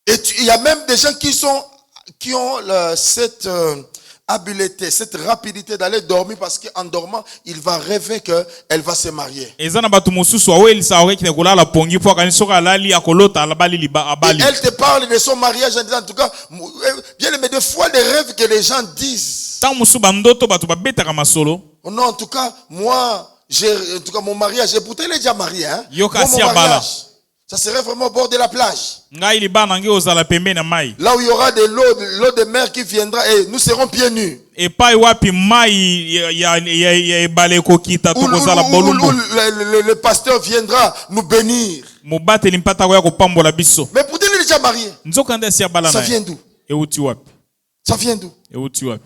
Et il y a même des gens qui ont cette habileté, cette rapidité d'aller dormir parce qu'en dormant, il va rêver qu'elle va se marier. Eza na bato mosusu awelisa aweki ne kolala pongi po akani soka alali akolota alabali liba Et abali. elle te parle de son mariage en disant, en tout cas, bien aimé, des fois, les rêves que les gens disent. Tango musu bandoto bato babetaka masolo. Oh non, en tout cas, moi, en tout cas, mon mariage, et pourtant il est déjà marié, hein. Yoka Moi, mon siya bala. mariage, ça serait vraiment au bord de la plage. Ngai liba nange ozala pembe na mai. Là où il y aura de l'eau de mer qui viendra et nous serons pieds nus. Epai wapi mai ya ebale kokita Où tokozala bolumbu. le pasteur viendra nous bénir. Mobateli mpata ko ya kopambola biso. Mais pourtant il est déjà marié. Nzoka nde siya bala Ça na. vient d'où? Euti wapi? Ça vient d'où? Euti wapi?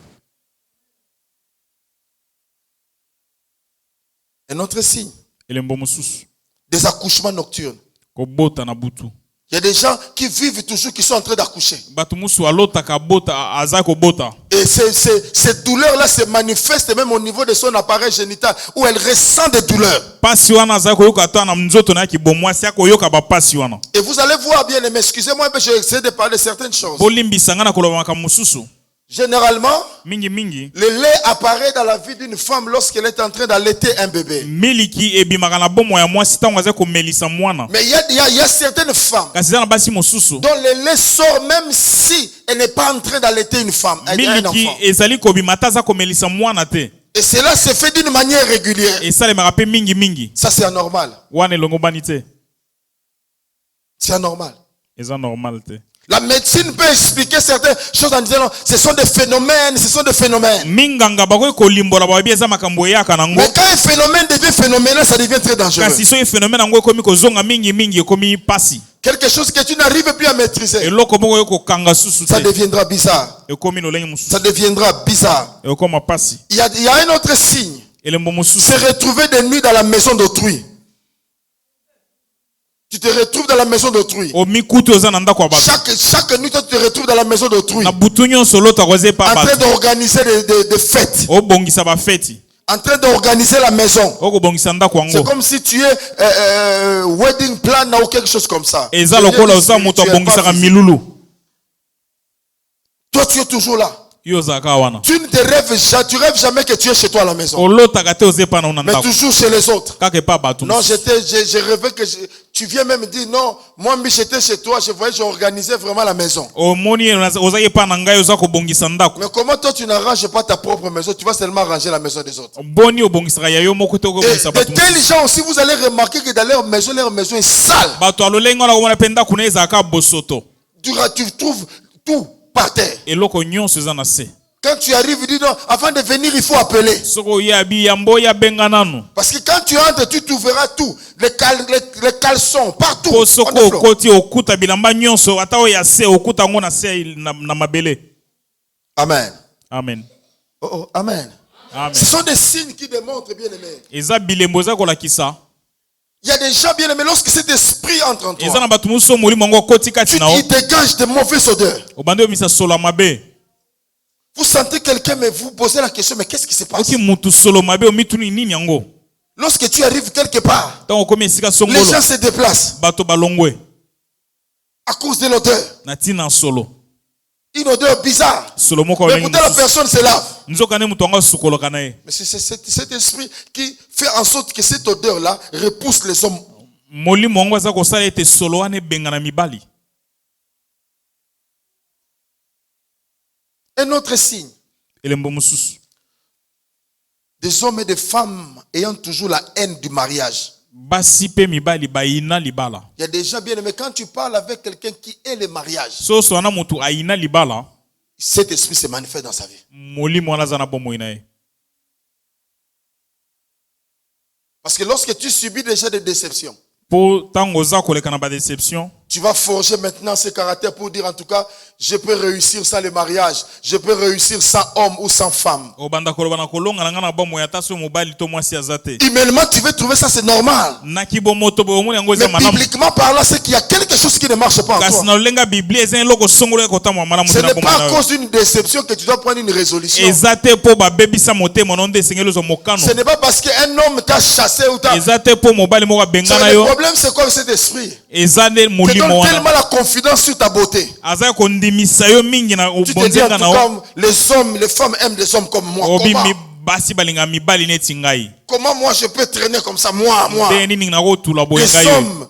Un autre signe, Elembo mosusu. des accouchements nocturnes. Kobota na butu. Il y a des gens qui vivent toujours, qui sont en train d'accoucher. Bato musu alota ka bota aza ko bota. Et ces douleurs-là se manifestent même au niveau de son appareil génital, où elle ressent des douleurs. Pasi wana aza ko yoka to na nzoto na ki bomwasi akoyoka ba pasi wana. Et vous allez voir bien, mais excusez-moi, je vais essayer de parler de certaines choses. Bolimbisanga na koloba maka mususu. Généralement, Mingi. le lait apparaît dans la vie d'une femme lorsqu'elle est en train d'allaiter un bébé. Miliki ebimaka na bomo ya mwasi tango aza ko melisa mwana. Mais il y a certaines femmes Kasi na basi mosusu. dont le lait sort même si elle n'est pas en train d'allaiter une femme, un Miliki enfant. ezali ko bimata za ko melisa mwana te. Et cela se fait d'une manière régulière. Et ça le marape mingi. Ça, c'est anormal. Wana elongo bani te. C'est anormal. Eza normal te. La médecine peut expliquer certaines choses en disant non, ce sont des phénomènes, ce sont des phénomènes. Minganga bakoy ko limbola ba bieza makambo yaka nango. Mais quand un phénomène devient phénoménal, ça devient très dangereux. Kasi so phénomène nango komi ko zonga mingi komi pasi. Quelque chose que tu n'arrives plus à maîtriser, Eloko moko yoko kanga susu ça te. deviendra bizarre. Ekomi lolenge mususu. Ça deviendra bizarre. Ekoma pasi. Il y a un autre signe. Elembo mususu. Se retrouver de nuit dans la maison d'autrui. Tu te retrouves dans la maison d'autrui. O mikutu oza na ndako ya bato. Chaque nuit, toi, tu te retrouves dans la maison d'autrui. Na butu nyonso lota koze pa En train bato. d'organiser des fêtes. O bongisa ba feti. En train d'organiser la maison. O ko bongisa ndako C'est yango. comme si tu es wedding planner ou quelque chose comme ça. Eza lokola oza moto Tu es pas abongisaka physique. milulu. Toi, tu es toujours là. yo ozalaka wana. Tu ne te rêves jamais, tu rêves jamais que tu es chez toi à la maison. Olotaka te oze pana una Mais ndako. toujours chez les autres. Kaka pa bato. Non, j'ai rêvé que tu viens même dire non, moi j'étais chez toi, je voyais, j'ai organisé vraiment la maison. Omoni ozaki pa na ngai oza kobongisa ndako. Mais comment toi tu n'arranges pas ta propre maison, tu vas seulement arranger la maison des autres. Boni obongisaka ya yo moko te Et kobongisa bato. de tels gens aussi, vous allez remarquer que dans leur maison est sale. Bato alolengo na komona penda kuna ezaka bosoto. Tu trouves tout par terre. Eloko nyonso eza na se. Quand tu arrives, dis non, avant de venir, il faut appeler. Soko yabi yambo ya bengananu. Parce que quand tu entres, tu trouveras tout. Les caleçons, partout. Po soko okoti okuta bilamba nyonso ata oya se okuta ngo na se na mabele. Amen. Amen. Oh, amen. Amen. Ce sont des signes qui démontrent, bien aimé. Eza bilembo za kolakisa. Il y a des gens bien aimés, lorsque cet esprit entre en toi, Eza na bato muso molimo ngo koti kati na o. il dégage de mauvaises odeurs. Obande misa solo mabe. Vous sentez quelqu'un, mais vous posez la question, mais qu'est-ce qui se passe? Oki mutu solo mabe o mituni nini yango. Lorsque tu arrives quelque part, Tango komi esika songolo. les gens se déplacent Bato balongwe. à cause de l'odeur. Na tina solo. Une odeur bizarre. Solo moko Mais olengi. pourtant la personne se lave. Nzoka ne mutu anga sukolo kanae. Mais c'est cet esprit qui fait en sorte que cette odeur-là repousse les hommes. Molimo ngo za kosala ete solo ane bengana mibali. Un autre signe. Elembo mususu. Des hommes et des femmes ayant toujours la haine du mariage. Basi pe mibali baina libala. Il y a des gens bien aimés. Quand tu parles avec quelqu'un qui est le mariage, So so ana mutu aina libala. cet esprit se manifeste dans sa vie. Molimo ana zana bomo inae. Parce que lorsque tu subis déjà des déceptions, Po tango za koleka na ba déception. tu vas forger maintenant ce caractère pour dire en tout cas, je peux réussir sans le mariage, je peux réussir sans homme ou sans femme. Obanda koloba na kolonga na ngana bomo ya taso mobali to mwasi azate. Humainement, tu veux trouver ça, c'est normal. Naki bomo to bomo yango za Mais manamu. bibliquement parlant, c'est qu'il y a quelque chose qui ne marche pas en Kasi toi. na lenga biblia eza loko songolo ko tamwa manamu Ce na n'est bomo pas à na. cause d'une déception que tu dois prendre une résolution. Ezate po ba bebisa motema nonde sengelo zo mokano. Ce n'est pas parce qu'un homme t'a chassé ou t'a... Ezate po mobali moko bengana Le yo. problème, c'est quoi cet esprit? Ezane Tu molimo donnes wana. tellement la confidence sur ta beauté. Aza kondimisa yo mingi na Tu te dis en obonzenga tout na o. cas, les hommes, les femmes aiment des hommes comme moi. Obi Comment? mi basi balinga mibali neti ngai. Comment moi je peux traîner comme ça, moi? Te nini na ko tula Des boyenga yo. hommes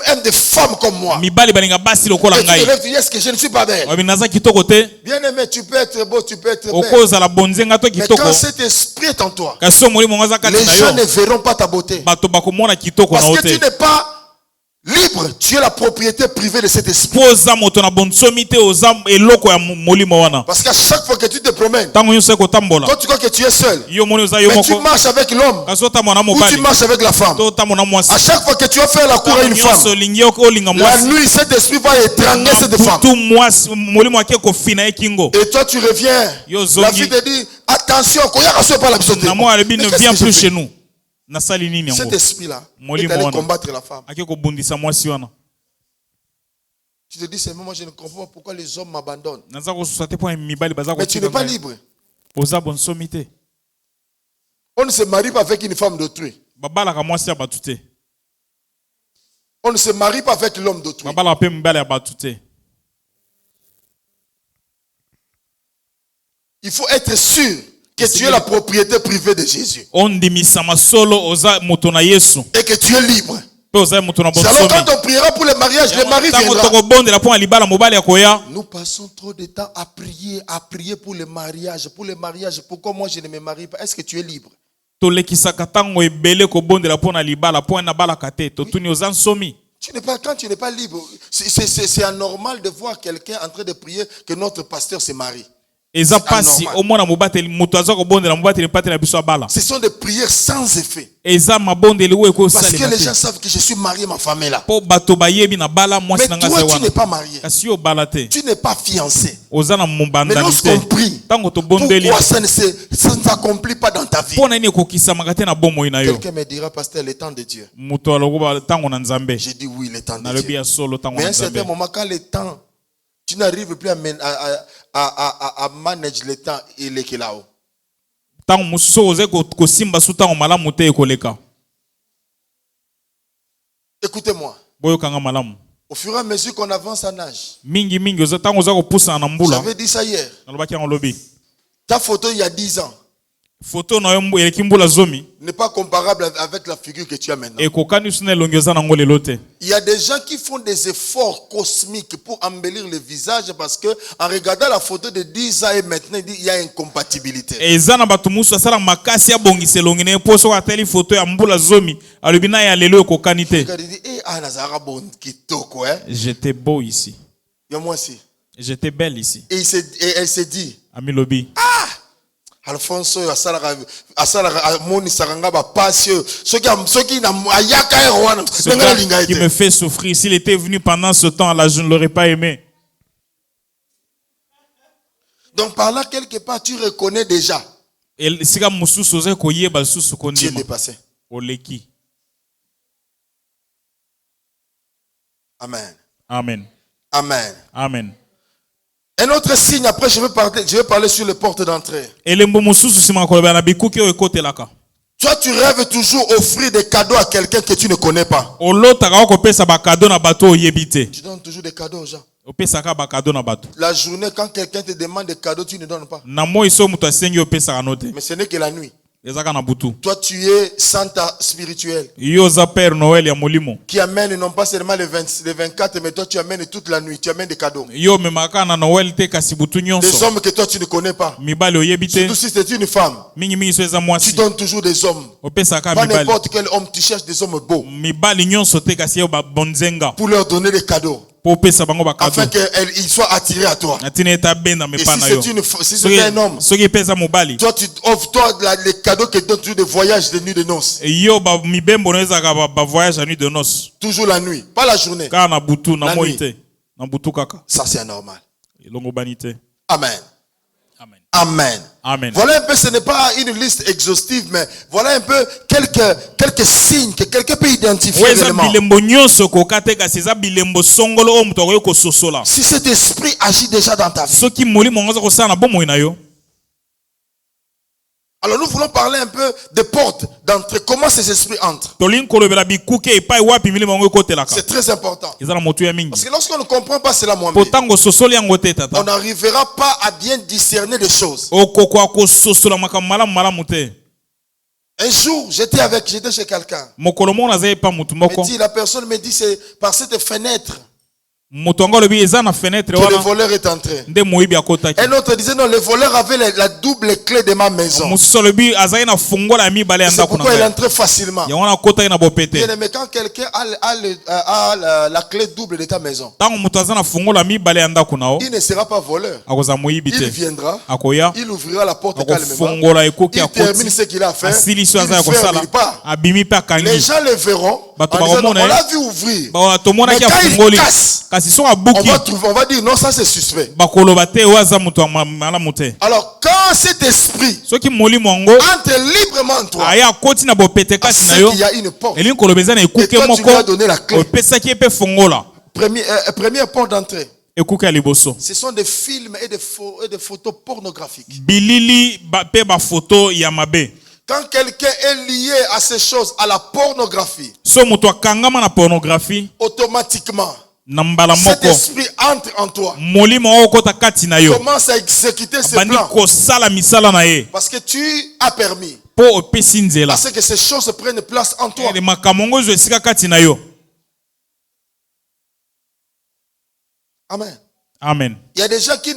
aiment des femmes comme moi. Mibali balinga basi lokola Et tu te ngai. lèves, tu dis, est-ce que je ne suis pas belle? Obi naza kitoko te. Bien aimé, tu peux être beau, tu peux être belle. Okoza la bonzenga to Mais kitoko. quand cet esprit est en toi, Kaso molimo ngaza kati les na gens yo. ne verront pas ta beauté. Bato bakomona kitoko na Parce que tu ote. n'es pas libre, tu es la propriété privée de cet esprit. Poza moto na bonsomi te oza eloko ya molimo wana. Parce qu'à chaque fois que tu te promènes, Tango nyonso ko tambola. toi tu crois que tu es seul, Yo moni oza yo mais tu moko. marches avec l'homme Kaso tamona ou tu mobali. marches avec la femme. To tamona mwasi. À chaque fois que tu vas faire la cour à une Nyonso femme, lingi olinga la mwasi. nuit cet esprit va étrangler cette femme. Tout mwasi molimo ake ko fina ekingo. Et toi tu reviens, Yo la zongi. fille te dit attention, koyaka so pas la bisote. Na moi alebi ne Mais qu'est-ce viens que j'ai plus fait? chez nous. Na sali nini Cet yango. esprit-là Molimo est allé wana. combattre la femme. Ake ko bundisa mwasi wana. Tu te dis seulement moi je ne comprends pas pourquoi les hommes m'abandonnent. Naza ko susate po mibali baza ko Mais tu n'es pas libre. Oza bonsomi te. On ne se marie pas avec une femme d'autrui. Babala ka mwasi ya batu te. On ne se marie pas avec l'homme d'autrui. Babala pe mibali ya batu te. Il faut être sûr que tu es la propriété privée de Jésus. Ondimisama solo oza moto na Yesu. Et que tu es libre. Pe oza moto na C'est alors bonsomi. quand on priera pour le mariage, le mari Tango viendra. toko bondela po libala mobali ya koya. Nous passons trop de temps à prier pour le mariage. Pour le mariage, pourquoi moi je ne me marie pas? Est-ce que tu es libre? Tolekisaka tango ebele ko bondela po na libala po na bala kate. Totuni oza nsomi. Quand tu n'es pas libre, c'est anormal de voir quelqu'un en train de prier que notre pasteur se marie. Eza pasi omona mobateli moto aza ko bondela mobateli pate na biso abala. Ce sont des prières sans effet. Eza mabondeli we ko Parce sale. que les gens savent que je suis marié, ma femme est là. Po bato bayebi na bala mwasi Mais na toi, ngasa tu n'es wana. pas marié. Kasi yo bala te. Tu n'es pas fiancé. Oza na Mais mombanda lorsqu'on te. prie, Tango to bondeli. pourquoi ça ne s'accomplit pas dans ta vie? Po na ni kokisa makate na bomo ina yo. Quelqu'un me dira, pasteur, le temps de Dieu. Moto alokuba tango na nzambe. J'ai dit oui, le temps de Na lobi Dieu. ya solo tango Mais à na un certain nzambe. moment, quand le temps, tu n'arrives plus à manager le temps, il est là-haut. Tango mususu oze ko simba su tango malamu te ekoleka. Écoutez-moi. Boyo kanga malamu. Au fur et à mesure qu'on avance en âge. Mingi mingi oza tango za kopusa na mbula. J'avais dit ça hier. Nalobaki yango lobi. Ta photo il y a 10 ans Photo na yo eleki mbula zomi. n'est pas comparable avec la figure que tu as maintenant. Et kokani suna elongeza nango lelo te. Il y a des gens qui font des efforts cosmiques pour embellir le visage parce que en regardant la photo de 10 ans et maintenant il y a incompatibilité. Eza na bato musu asala makasi ya bongisa elongi na po so ateli photo ya mbula zomi alobi na ya lelo kokani te. Il dit nazara bon kitoko hein. J'étais beau ici. Et moi aussi. J'étais belle ici. Et elle s'est dit Ami lobi. Alfonso asala moni saranga ba passion soki na ayaka erwana ngala linga qui me fait souffrir. S'il était venu pendant ce temps-là, je ne l'aurais pas aimé. Donc par là quelque part tu reconnais déjà. Et sika mususu oze koyeba susu Tu es kondima. dépassé. Oleki. Amen. Amen. Amen. Amen. Un autre signe, après je vais parler sur les portes d'entrée. Elembo mususu sima koloba na bikuki o ekotelaka. Toi tu rêves toujours offrir des cadeaux à quelqu'un que tu ne connais pas. Olotaka kopesa ba cadeau na bato oyebite. Tu donnes toujours des cadeaux aux gens. Opesaka ba cadeau na bato. La journée quand quelqu'un te demande des cadeaux tu ne donnes pas. Na moi iso muto asengi opesaka note. Mais ce n'est que la nuit. Ezaka na butu. Toi tu es Santa spirituel Yo za Père Noël ya molimo. qui amène non pas seulement les 24 mais toi tu amènes toute la nuit, tu amènes des cadeaux. Yo memaka na Noël te kasi butu Des nyonso. hommes que toi tu ne connais pas. Mibali oyebite. Surtout si c'est une femme. Mingi mingi so eza Tu mwasi. donnes toujours des hommes. Opesaka Pas mibali. n'importe quel homme, tu cherches des hommes beaux Mibali nyonso te kasi yo ba bonzenga. pour leur donner des cadeaux Po pesa bango ba afin cadeau. qu'ils soient attirés à toi. Natina eta benda Et mepa si na yo. c'est un homme, Soki pesa mobali. toi tu offres les cadeaux que donne toujours des voyages de nuit de noces. Yo ba mibembo no ezaka ba voyage à nuit de noces. Toujours la nuit, pas la journée. Ka na butu na La moi nuit. te. Na butu kaka. Ça c'est anormal. Elongo banite. Amen. Amen. Amen. Amen. Voilà un peu, ce n'est pas une liste exhaustive, mais voilà un peu quelques signes que quelqu'un peut identifier Weza réellement. bilembo nyonso kokate kasi eza bilembo songolo o muto ko sosola. Si cet esprit agit déjà dans ta vie. Soki molimo ngoza ko sana bomoi na yo. Alors nous voulons parler un peu des portes d'entrée. Comment ces esprits entrent? Tolin kolobela bikuke epai wapi milimo ngo kotelaka. C'est très important. Eza na motu ya mingi. Parce que lorsqu'on ne comprend pas cela, moi, Potango sosoli yango te on tata. n'arrivera pas à bien discerner des choses. Okoko ko sosola makamala malamu te. Un jour, j'étais chez quelqu'un. Mokolo mo na zai pa mutu moko. La personne me dit, c'est par cette fenêtre Moto ngo lobi eza na fenêtre que le wana. voleur est entré. Nde moyibi akotaki. Un autre disait, non, le voleur avait la double clé de ma maison. Mususu lobi azai na fungola mi bale C'est anda kuna. pourquoi il entrait facilement. Ya wana kota ina bopete. Bien aimé, quand quelqu'un a la clé double de ta maison, Tango mutu azana fungola mi bale anda kuna o. il ne sera pas voleur. Akoza moyibi Il te. viendra, Akoya. il ouvrira la porte calmement. Fungola ekoki Il termine akoti. ce qu'il a fait. Asili so Il azaya ne kosala. pas. Abimi pa Les kangi. gens le verront. Bato En disant, non, bakomona, on l'a vu ouvrir. Ba tomona Mais ki quand il afungoli. casse, Kasi so on abuki. va dire non, ça c'est suspect. Bakoloba te waza mutu malamu te. Alors quand cet esprit Soki molimo ngo entre librement en toi, aya koti na bopete kati na c'est yo. qu'il y a une porte. Elin kolobeza na Et ekuke toi tu moko. lui as donné la clé. Opesaki epe fungola. Première porte d'entrée. Ekuke ya liboso. Ce sont des films et des photos pornographiques. Bilili pe ba photo ya mabe. Quand quelqu'un est lié à ces choses, à la pornographie, So mutu akangama na pornographie automatiquement, na mbala cet moko. esprit entre en toi. Molimo okota kati na yo. Commence à exécuter ses Bandi plans. kosala misala na ye. Parce que tu as permis. Po opesi nzela. Parce que ces choses prennent place en toi. Le makamongo zo esika kati na yo. Amen. Amen. Il y a des gens qui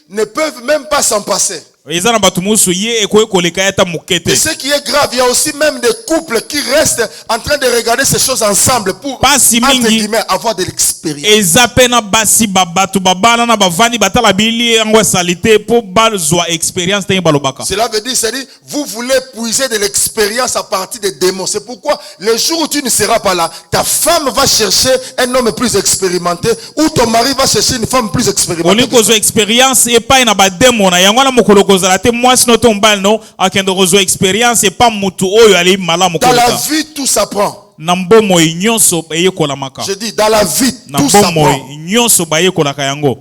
ne peuvent même pas s'en passer. Eza na batu musu ye ekoye koleka yata Et mukete. ce qui est grave, il y a aussi même des couples qui restent en train de regarder ces choses ensemble pour, Basi entre mingi. guillemets, avoir de l'expérience. Eza pe na basi babatu babana na bavandi batala bili yango salite po bazwa experience te balobaka. Cela veut dire, c'est-à-dire, vous voulez puiser de l'expérience à partir des démons. C'est pourquoi le jour où tu ne seras pas là, ta femme va chercher un homme plus expérimenté ou ton mari va chercher une femme plus expérimentée. Oliko zo experience e pa ina ba demo na yango na mokolo kozala te mwasi no to mbal no akendo kozo experience e pa mutu oyo ali malamu Dans la koleka. vie, tout s'apprend. Na mbomo nyonso eyekolamaka. Je dis, dans la vie, Na tout mbomo s'apprend. nyonso bayekolaka yango.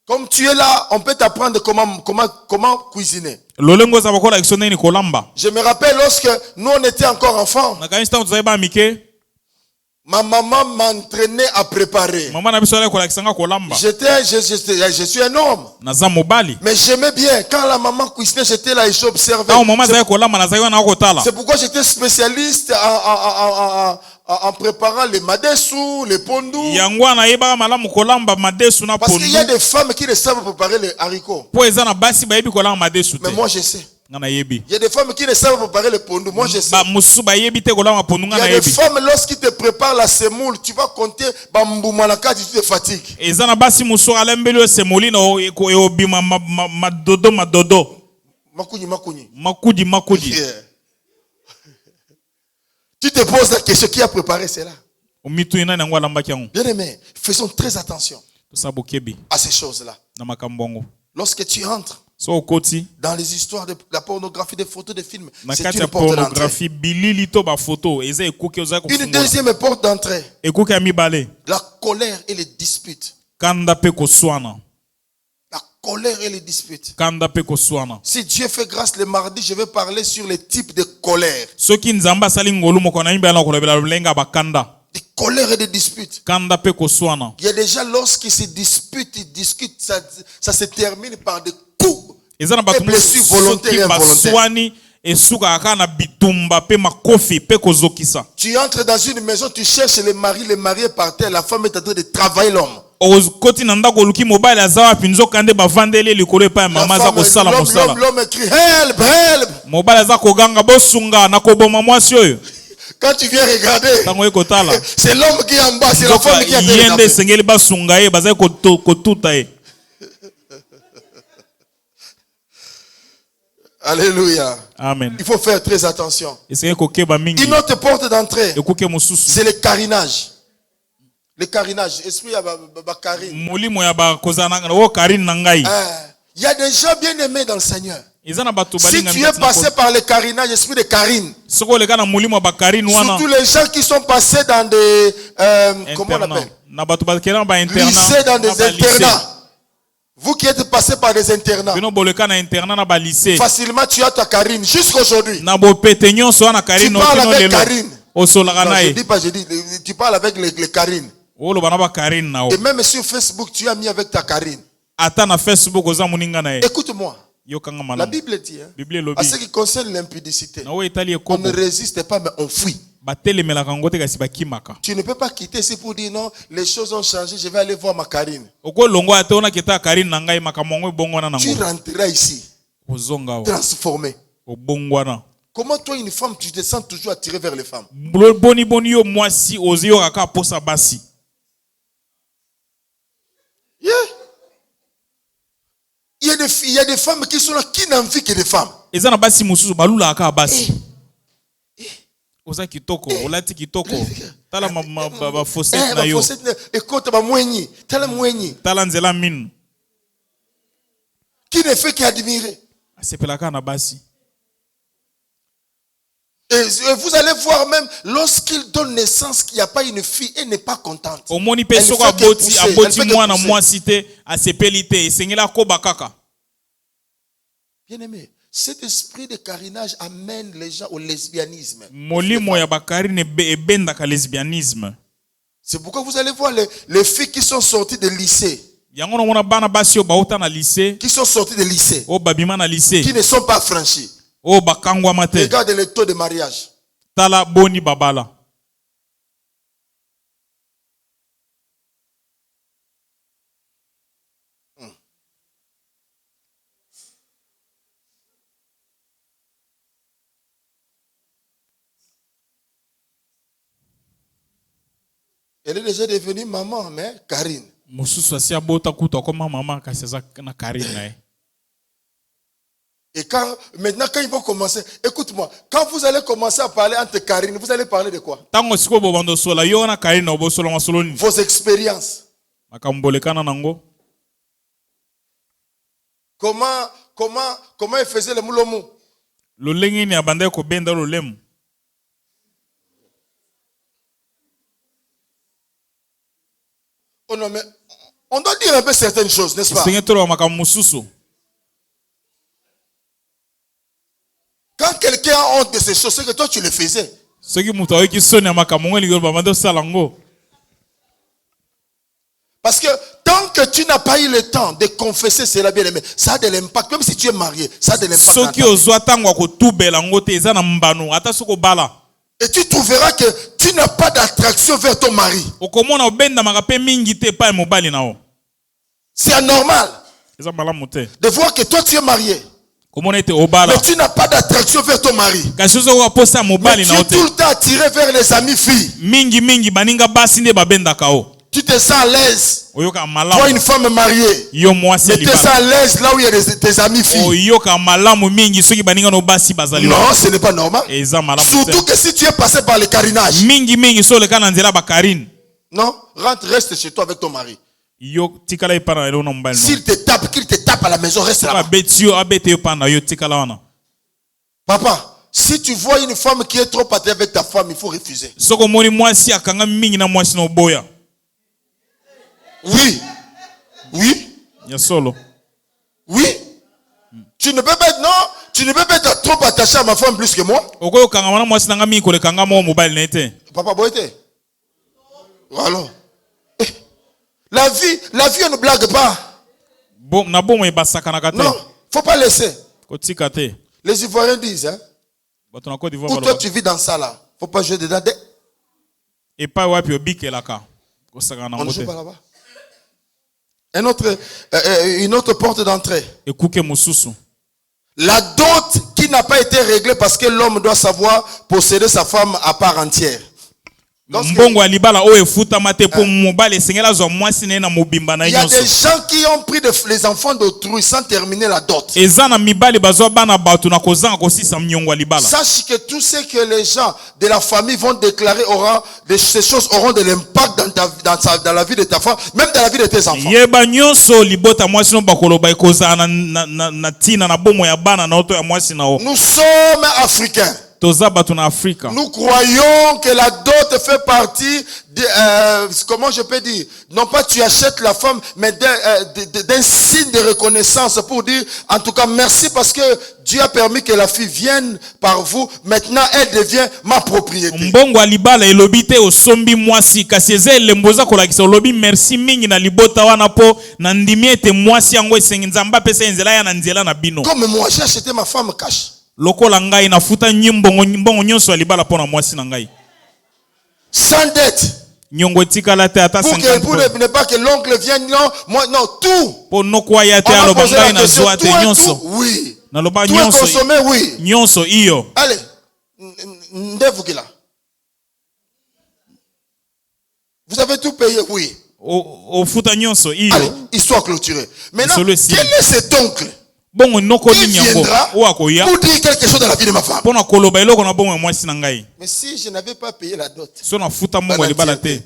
Comme tu es là, on peut t'apprendre comment cuisiner. Lolengo za bakola ekisoneni kolamba. Je me rappelle lorsque nous on était encore enfants. Na kanisa tuzaiba mike. Ma maman m'entraînait à préparer. Maman na biso ala kolakisanga kolamba. Je suis un homme. Naza mobali. Mais j'aimais bien. Quand la maman cuisinait, j'étais là et j'observais. Quand maman zaya kolamba naza yo na kotala. C'est pourquoi j'étais spécialiste en préparant les madessu, les pondou. Yangwa yeba malamu kolamba madesu na pondu. Parce qu'il y a des femmes qui ne savent préparer les haricots. Po eza na basi ba yebi kolamba madesu te. Mais moi je sais. Il y a des femmes qui ne savent préparer le pondou. Moi je sais. Il y a des femmes, lorsqu'ils te préparent la semoule, tu vas compter bamboumanaka, tu te fatigues. Makudi. Yeah. Tu te poses la question, qui a préparé cela? Bien aimé, faisons très attention à ces choses-là. Lorsque tu entres dans les histoires de la pornographie, des photos, des films, c'est une porte d'entrée. Une deuxième porte d'entrée, la colère et les disputes. La colère et les disputes. Si Dieu fait grâce le mardi, je vais parler sur les types de colère. Des colères et des disputes. Il y a déjà lorsqu'ils se disputent, ils discutent, ça se termine par des coups et blessures volontaires et involontaires. Tu entres dans une maison, tu cherches le mari est par terre, la femme est en train de travailler l'homme. L'homme crie help, help. Quand tu viens regarder, c'est l'homme qui est en bas, c'est la femme qui est en Alléluia. Amen. Il faut faire très attention. Une autre porte d'entrée, c'est le carinage. Le carinage, esprit à carine. Il y a des gens bien aimés dans le Seigneur. Si tu es passé par le carinage, esprit de carine, surtout les gens qui sont passés dans des comment on appelle, lycées, dans des internats. Vous qui êtes passé par des internats, facilement tu as ta carine jusqu'à aujourd'hui. Tu parles avec carine. Non, je dis pas, tu parles avec les carines. Et même sur Facebook, tu as mis avec ta carine. Écoute-moi. La Bible dit, à ce qui concerne l'impudicité, on ne résiste pas, mais on fuit. Tu ne peux pas quitter ici pour dire non, les choses ont changé, je vais aller voir ma carine. Tu rentreras ici, transformé. Comment toi, une femme, tu te sens toujours attiré vers les femmes? Yeah. Il y a des femmes qui sont là, qui n'envient que des femmes. Qui ne fait qu'admirer. Et vous allez voir même, lorsqu'il donne naissance, qu'il n'y a pas une fille, elle n'est pas contente. Bien aimé, cet esprit de carinage amène les gens au lesbianisme. C'est pourquoi vous allez voir les filles qui sont sorties de lycée. Qui sont sorties de lycée. Qui ne sont pas franchies. Regarde le taux de mariage. Elle est déjà devenue maman, mais Karine. Et maintenant, quand ils vont commencer, écoute-moi, quand vous allez commencer à parler entre Karine, vous allez parler de quoi? Vos expériences. Comment il faisait le moulomu? Oh non, mais on doit dire un peu certaines choses, n'est-ce pas? Quand quelqu'un a honte de ces choses, c'est que toi tu le faisais. Soki mutu ayoki soni ya makambo ngo likolo bamanda osala ngo. Parce que tant que tu n'as pas eu le temps de confesser cela, bien aimé, ça a de l'impact. Même si tu es marié, ça a de l'impact. Soki ozwa tango akotubela ngo te eza na mbano ata soko bala. Et tu trouveras que tu n'as pas d'attraction vers ton mari. Okomona obenda makape mingi te pa mobali nao. C'est anormal Eza malamu te. de voir que toi tu es marié, Komona ete obala. mais tu n'as pas d'attraction vers ton mari. Kasi ozo ko posa Mais mobali tu nao es te. tout le temps attiré vers les amis filles. Mingi baninga basi nde babenda kao. Tu te sens à l'aise. Oyoka Toi, malamu. une femme mariée, Yo mwasi mais tu te sens libala. à l'aise là où il y a tes amis filles. Oyoka malamu mingi soki baninga no basi bazali. Non, ce n'est pas normal. Eza malamu te. Surtout que si tu es passé par le carinage. Mingi so le kana nzela bakarine. Non, reste chez toi avec ton mari. Yo tikala ipana elo no mbali no. S'il te tape, qu'il te tape à la maison, reste Ba là-bas. betio abete yo pana yo tikala wana. Papa, si tu vois une femme qui est trop attirée avec ta femme, il faut refuser. Soko moni mwasi akanga mingi na mwasi no boya. Oui. Oui. Ya solo. Oui. Tu ne peux pas être, non, tu ne peux pas être trop attaché à ma femme plus que moi. Okoyo kanga wana mwasi nanga mingi kole kanga mo mobile na ete. Papa Boete. Voilà. La vie, on ne blague pas. Bon na bomo e basaka na kate. Non, faut pas laisser. Ko tikate. Les Ivoiriens disent, hein. Bato na Côte d'Ivoire Ou baloba. toi tu vis dans ça là. Faut pas jouer dedans. Et pas wapi obikelaka. Ko saka na On ne joue ngote. pas là-bas. Une autre porte d'entrée. Ekuke mususu. La dot qui n'a pas été réglée parce que l'homme doit savoir posséder sa femme à part entière. Mbongo ya libala o efuta mate po mobali esengela zo mwasi na ye na mobimba na Il y a des nyonso. gens qui ont pris les enfants d'autrui sans terminer la dot. Eza na mibali bazwa bana bato na kozanga kosisa mnyongo ya libala. Sache que tout ce que les gens de la famille vont déclarer ces choses auront de l'impact dans la vie de ta femme, même dans la vie de tes enfants. Yeba nyonso libota mwasi no bakoloba ekozala na tina na bomo ya bana na oto ya mwasi na o. Nous sommes africains. Toza bato na Afrika. Nous croyons que la dot fait partie comment je peux dire, non pas tu achètes la femme, mais d'un signe de reconnaissance pour dire, en tout cas, merci parce que Dieu a permis que la fille vienne par vous. Maintenant, elle devient ma propriété. Mbongo alibala elobi te osombi mwasi kasi eza elemboza kolakisa olobi merci mingi na libota wana po na ndimi ete mwasi yango esengi nzamba pesa nzela ya na nzela na bino. Comme moi, j'ai acheté ma femme cash. Lokola ngai nafuta mbongo nyonso ya libala pona mwasi na ngai. Sans dette. Nyongo etikala te ata Pour 50. pour ne pas que l'oncle vienne, non, moi, non, tout. Po nokwa ya te On a aloba posé la ngai na question, zwa te tout est nyonso. tout? Oui. Naloba Tout est nyonso. consommé, oui. Nyonso iyo. Allez. Ndevukila. Vous avez tout payé, oui. Ofuta nyonso iyo. Allez, histoire clôturée. Maintenant, Solo quel si. est cet oncle Bongo noko qui ni yango. viendra O akoya. pour dire quelque chose dans la vie de ma femme? Pona koloba eloko na bongo ya mwasi na ngai. Mais si je n'avais pas payé la dot, So na futa mbongo ya libala te.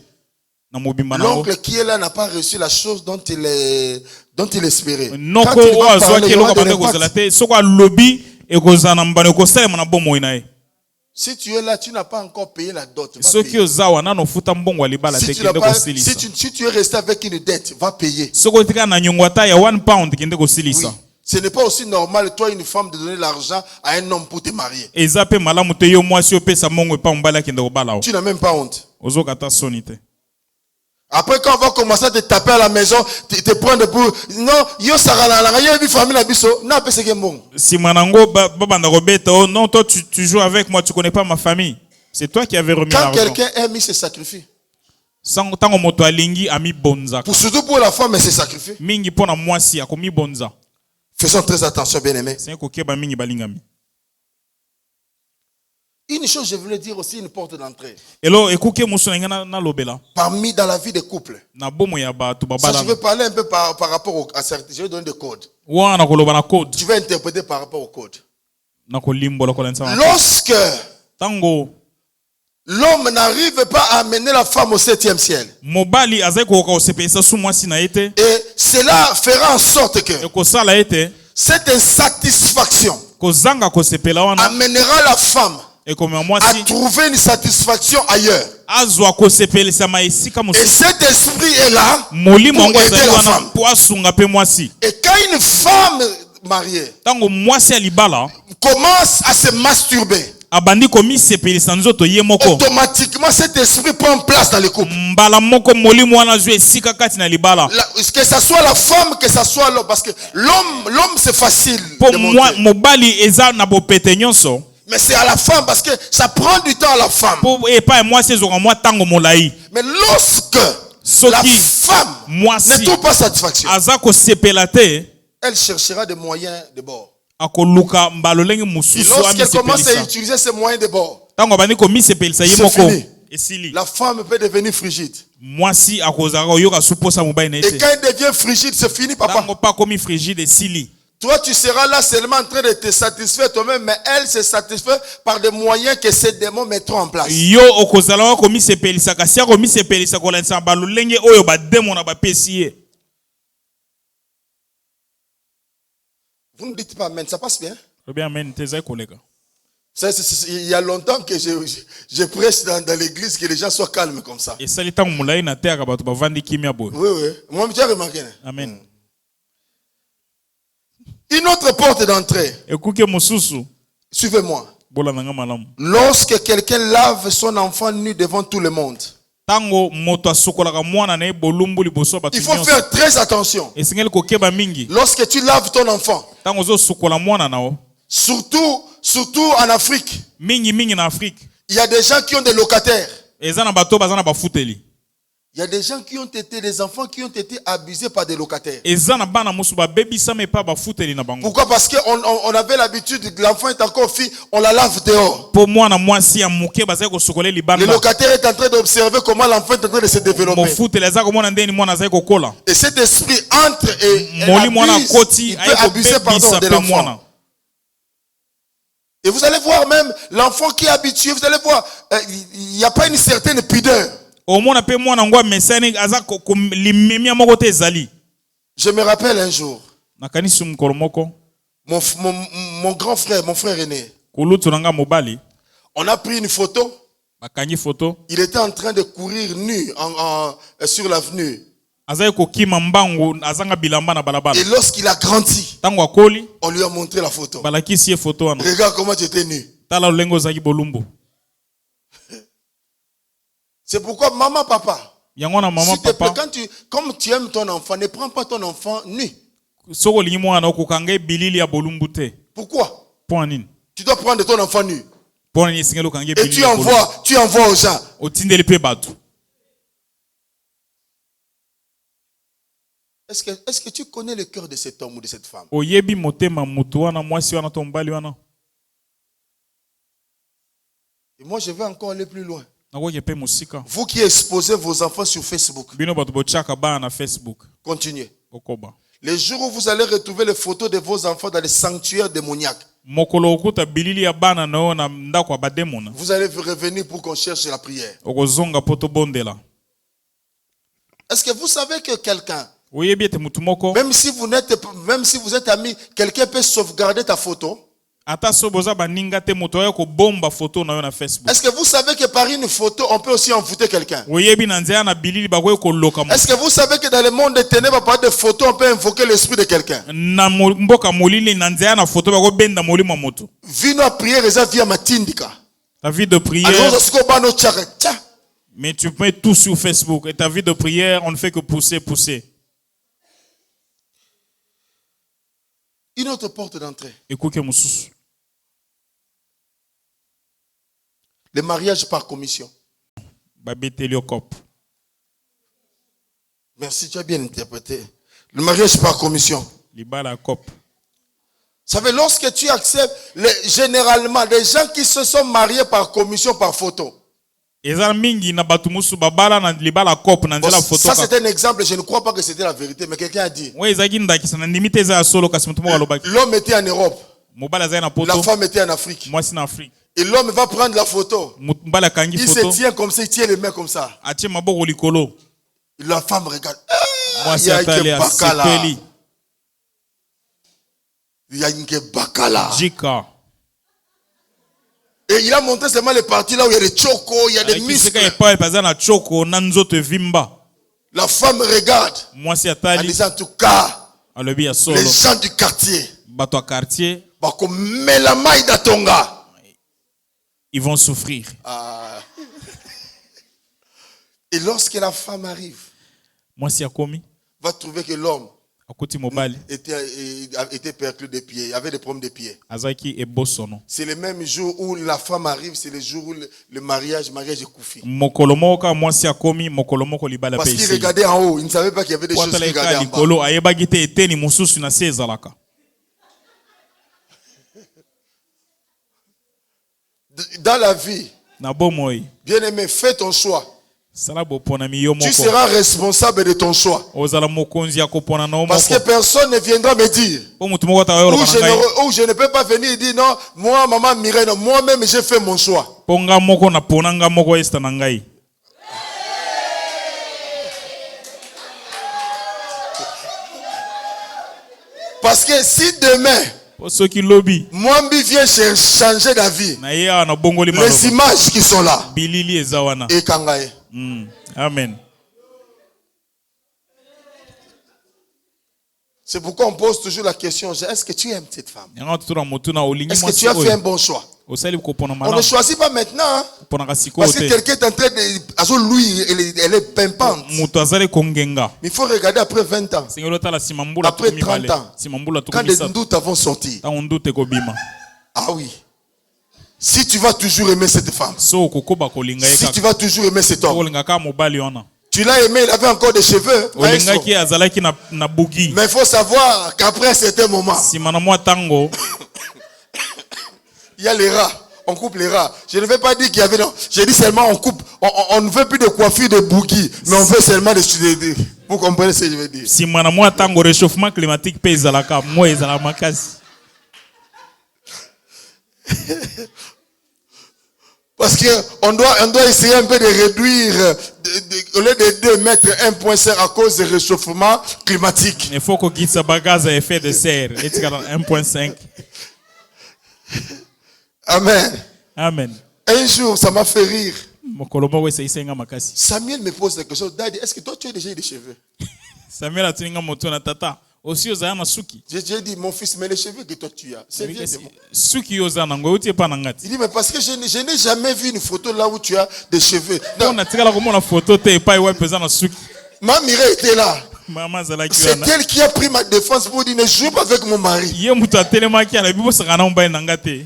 Na mobimba na ngo. l'oncle qui est là n'a pas reçu la chose dont il espérait. Quand Noko il o va azwa parler, il y keloko aura de bande kozala l'impact. te. Soko alobi ekozala na mbano kosalema na bomo na ye. Si tu es là, tu n'as pas encore payé la dot. Va Soki payer. ozawa nano futa mbongo ya libala te Si tu, n'as kende pas, kosilisa. si tu es resté avec une dette, va payer. Soko tika na nyongo ata ya 1 pound kende Oui. kosilisa. Ce n'est pas aussi normal, toi, une femme, de donner l'argent à un homme pour te marier. Eza pe malamu te yo mwasi opesa mbongo epa mbala kende kobala o. Tu n'as même pas honte. Ozokata soni te. Après, quand on va commencer à te taper à la maison, te prendre pour. Non, yo sarala, yo une famille la biso, n'a pas ce que bon. Si manango babanda robeta oh non toi tu joues avec moi tu connais pas ma famille. C'est toi qui avais remis Quand l'argent. quelqu'un aime, il se sacrifie. Sango tango moto alingi ami bonza. Surtout pour la femme, elle se sacrifie. Mingi pona mwasi akomi bonza. Faisons très attention, bien-aimés. C'est ko keba mingi balingami. Une chose, je voulais dire aussi, une porte d'entrée. Elo ekuke muso ngana na lobela. Parmi dans la vie des couples. Na bomo ya bato Ça, babala. je vais parler un peu par rapport à certains. Je vais donner des codes. Wana koloba na code. Tu vas interpréter par rapport au code. Na kolimbo la kolensa. Lorsque Tango l'homme n'arrive pas à amener la femme au 7e ciel, mobali azai ko ka osepesa su mwasi na ete. et cela fera en sorte que Eko sala ete cette insatisfaction ko zanga ko sepela wana amènera la femme eko me à mwasi trouver une satisfaction ailleurs. azwa ko sepelisa maisika Et mosusu. cet esprit est là Molimo pour ngo aider azali la wana femme. po asunga pe mwasi. Et quand une femme mariée Tango mwasi alibala commence à se masturber, abandi komi sepelisa nzoto ye moko. Automatiquement, cet esprit prend place dans le couple. Mbala moko molimo wana zwe esika kati na libala. Que ça soit la femme, que ça soit l'homme, parce que l'homme c'est facile. Po mobali eza na bopete nyonso. Mais c'est à la femme parce que ça prend du temps à la femme. Mais lorsque la femme ne trouve pas satisfaction, elle cherchera des moyens de bord. Et lorsqu'elle commence à utiliser ces moyens de bord, c'est fini. La femme peut devenir frigide. Et quand elle devient frigide, c'est fini, papa. Toi, tu seras là seulement en train de te satisfaire toi-même, mais elle se satisfait par des moyens que ces démons mettront en place. Vous ne dites pas amen, ça passe bien. Il y a longtemps que je prêche dans l'église que les gens soient calmes comme ça. Oui, oui. Moi, tu as remarqué. Amen. Une autre porte d'entrée. Suivez-moi. Lorsque quelqu'un lave son enfant nu devant tout le monde, il faut faire très attention. Lorsque tu laves ton enfant, surtout en Afrique, il y a des gens qui ont des locataires. Il y a des gens qui ont été, des enfants qui ont été abusés par des locataires. Pourquoi? Parce qu'on avait l'habitude, l'enfant est encore fille, on la lave dehors. Le locataire est en train d'observer comment l'enfant est en train de se développer. Et cet esprit entre et il peut abuser de l'enfant. Et vous allez voir même l'enfant qui est habitué, vous allez voir, il n'y a pas une certaine pudeur. Je me rappelle un jour, mon grand frère, mon frère aîné, on a pris une photo. Il était en train de courir nu sur l'avenue. Et lorsqu'il a grandi, on lui a montré la photo. Regarde comment tu étais nu. C'est pourquoi maman, papa, s'il te plaît, comme tu aimes ton enfant, ne prends pas ton enfant nu. Pourquoi? Tu dois prendre ton enfant nu. Et tu envoies aux gens. Est-ce que tu connais le cœur de cet homme ou de cette femme? Et moi, je vais encore aller plus loin. Vous qui exposez vos enfants sur Facebook, continuez. Les jours où vous allez retrouver les photos de vos enfants dans les sanctuaires démoniaques, vous allez revenir pour qu'on cherche la prière. Est-ce que vous savez que quelqu'un, même si vous êtes ami, quelqu'un peut sauvegarder ta photo? Est-ce que vous savez que par une photo, on peut aussi envoûter quelqu'un? Est-ce que vous savez que dans le monde des ténèbres, par des photos, on peut invoquer l'esprit de quelqu'un? Vino à prier, via matindika. Ta vie de prière. Mais tu mets tout sur Facebook. Et ta vie de prière, on ne fait que pousser. Une autre porte d'entrée. Le mariage par commission. Merci, tu as bien interprété. Le mariage par commission. Vous savez, lorsque tu acceptes, généralement, les gens qui se sont mariés par commission, par photo. Ça, c'est un exemple, je ne crois pas que c'était la vérité, mais quelqu'un a dit. L'homme était en Europe, la femme était en Afrique. Et l'homme va prendre la photo. Il se tient comme ça, il tient les mains comme ça. La femme regarde. Il y a une bakala. Il y a une bakala. Et il a montré seulement les parties là où il y a des chocos, il y a des muscles. La femme regarde. Elle dit en tout cas, les gens du quartier. ils vont souffrir. Ah. Et lorsque la femme arrive, Moi, si Akomi, va trouver que l'homme Akoti Mobali, était perclus des pieds, il avait des problèmes de pieds. Azaki et Bossono. C'est le même jour où la femme arrive, c'est le jour où le mariage est koufi. Mokolomoka, moi si Akomi, Mokolomoko Libala Parce qu'il Pesi. regardait en haut, il ne savait pas qu'il y avait des choses qu'il regardait en bas. Likolo, Ayebagite eteni mususu na sezalaka. Dans la vie, Na bomoi. bien aimé, fais ton choix. Salabo ponami yo Tu moko. seras responsable de ton choix. Ozala mokonzi ya kopona na Parce que moko. personne ne viendra me dire. Po mutu moko ta yolo kanangai. Ou je ne peux pas venir et dire non, moi, maman Mireille, non, moi-même j'ai fait mon choix. Ponga moko na ponanga moko esta nangai. Parce que si demain, Soki lobby. Mwambi vient changer d'avis, Na ya na bongoli les maloba. images qui sont là, Bilili ezawana. et Kangaye. Amen. C'est pourquoi on pose toujours la question, est-ce que tu aimes cette femme? Yanga tutura motuna olingi Est-ce que mwasi tu as fait un oyo. bon choix? Osali kopona On malamu. ne choisit pas maintenant, hein, Pona kasiko parce que te. quelqu'un est en train de... Louis, elle est pimpante. Mutu azali kongenga. Mais il faut regarder après 20 ans, Sengelo tala simambula Après tukumi 30 bale. ans, Simambula quand tukumi des sa. doutes vont sortir. Ta ondute kobima. Ah oui. Si tu vas toujours aimer cette femme, So kokoba kolinga si eka. tu vas toujours aimer cet homme, Kolinga ka mobali wana. tu l'as aimé, il avait encore des cheveux. Olinga ki azalaki na bugi. Mais il faut savoir qu'après un certain moment, Simana mwa tango. il y a les rats. On coupe les rats. Je ne veux pas dire qu'il y avait... Non. J'ai dit seulement on coupe. On ne veut plus de coiffure de bougie, mais on veut seulement de... Vous comprenez ce que je veux dire? Simana mwa tango réchauffement climatique pe ezalaka. Moi ezala makasi. Parce qu'on doit essayer un peu de réduire, au lieu de 2 mètres 1,5 à cause du réchauffement climatique. Il faut qu'on quitte sa bagage à effet de serre. Et tu as 1.5. Amen. Amen. Un jour, ça m'a fait rire. Mokolomo we seisenga makasi. Samuel me pose quelque chose. Daddy, est-ce que toi tu as déjà eu des cheveux? Samuel a tuninga moto na tata. Aussi oza na suki. J'ai dit, mon fils, mais les cheveux que toi tu as, c'est vieux de moi. Suki oza na ngo uti pa na ngati. Il dit, mais parce que je n'ai jamais vu une photo là où tu as des cheveux. Non, On a tiré la komona photo te pa iwa pesa na suki. ma Mireille était là. Mama zalaki C'est wana. elle qui a pris ma défense pour dire, ne joue pas avec mon mari. Ye mutu atelema ki ala bibo sakana mbaye na ngate.